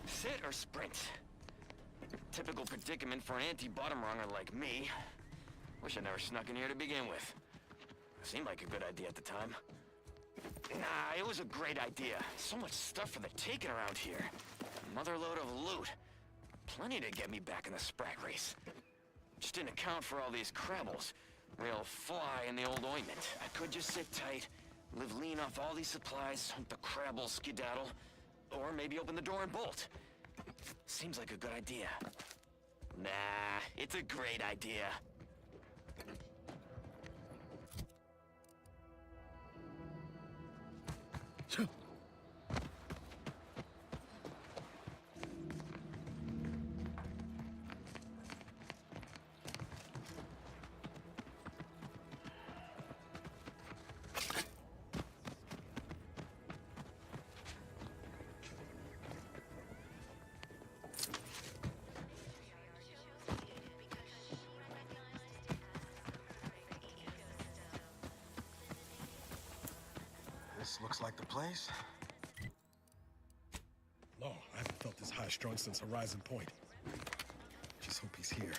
Sit or sprint? Typical predicament for an anti-bottom runger like me. Wish I never snuck in here to begin with. Seemed like a good idea at the time. Nah, it was a great idea. So much stuff for the taking around here. Motherload of loot. Plenty to get me back in the sprat race. Just didn't account for all these crabbles. Real fly in the old ointment. I could just sit tight, live lean off all these supplies, hunt the crabble skedaddle, or maybe open the door and bolt. Seems like a good idea. Nah, it's a great idea. Looks like the place. No, I haven't felt this high strung since Horizon Point. Just hope he's here.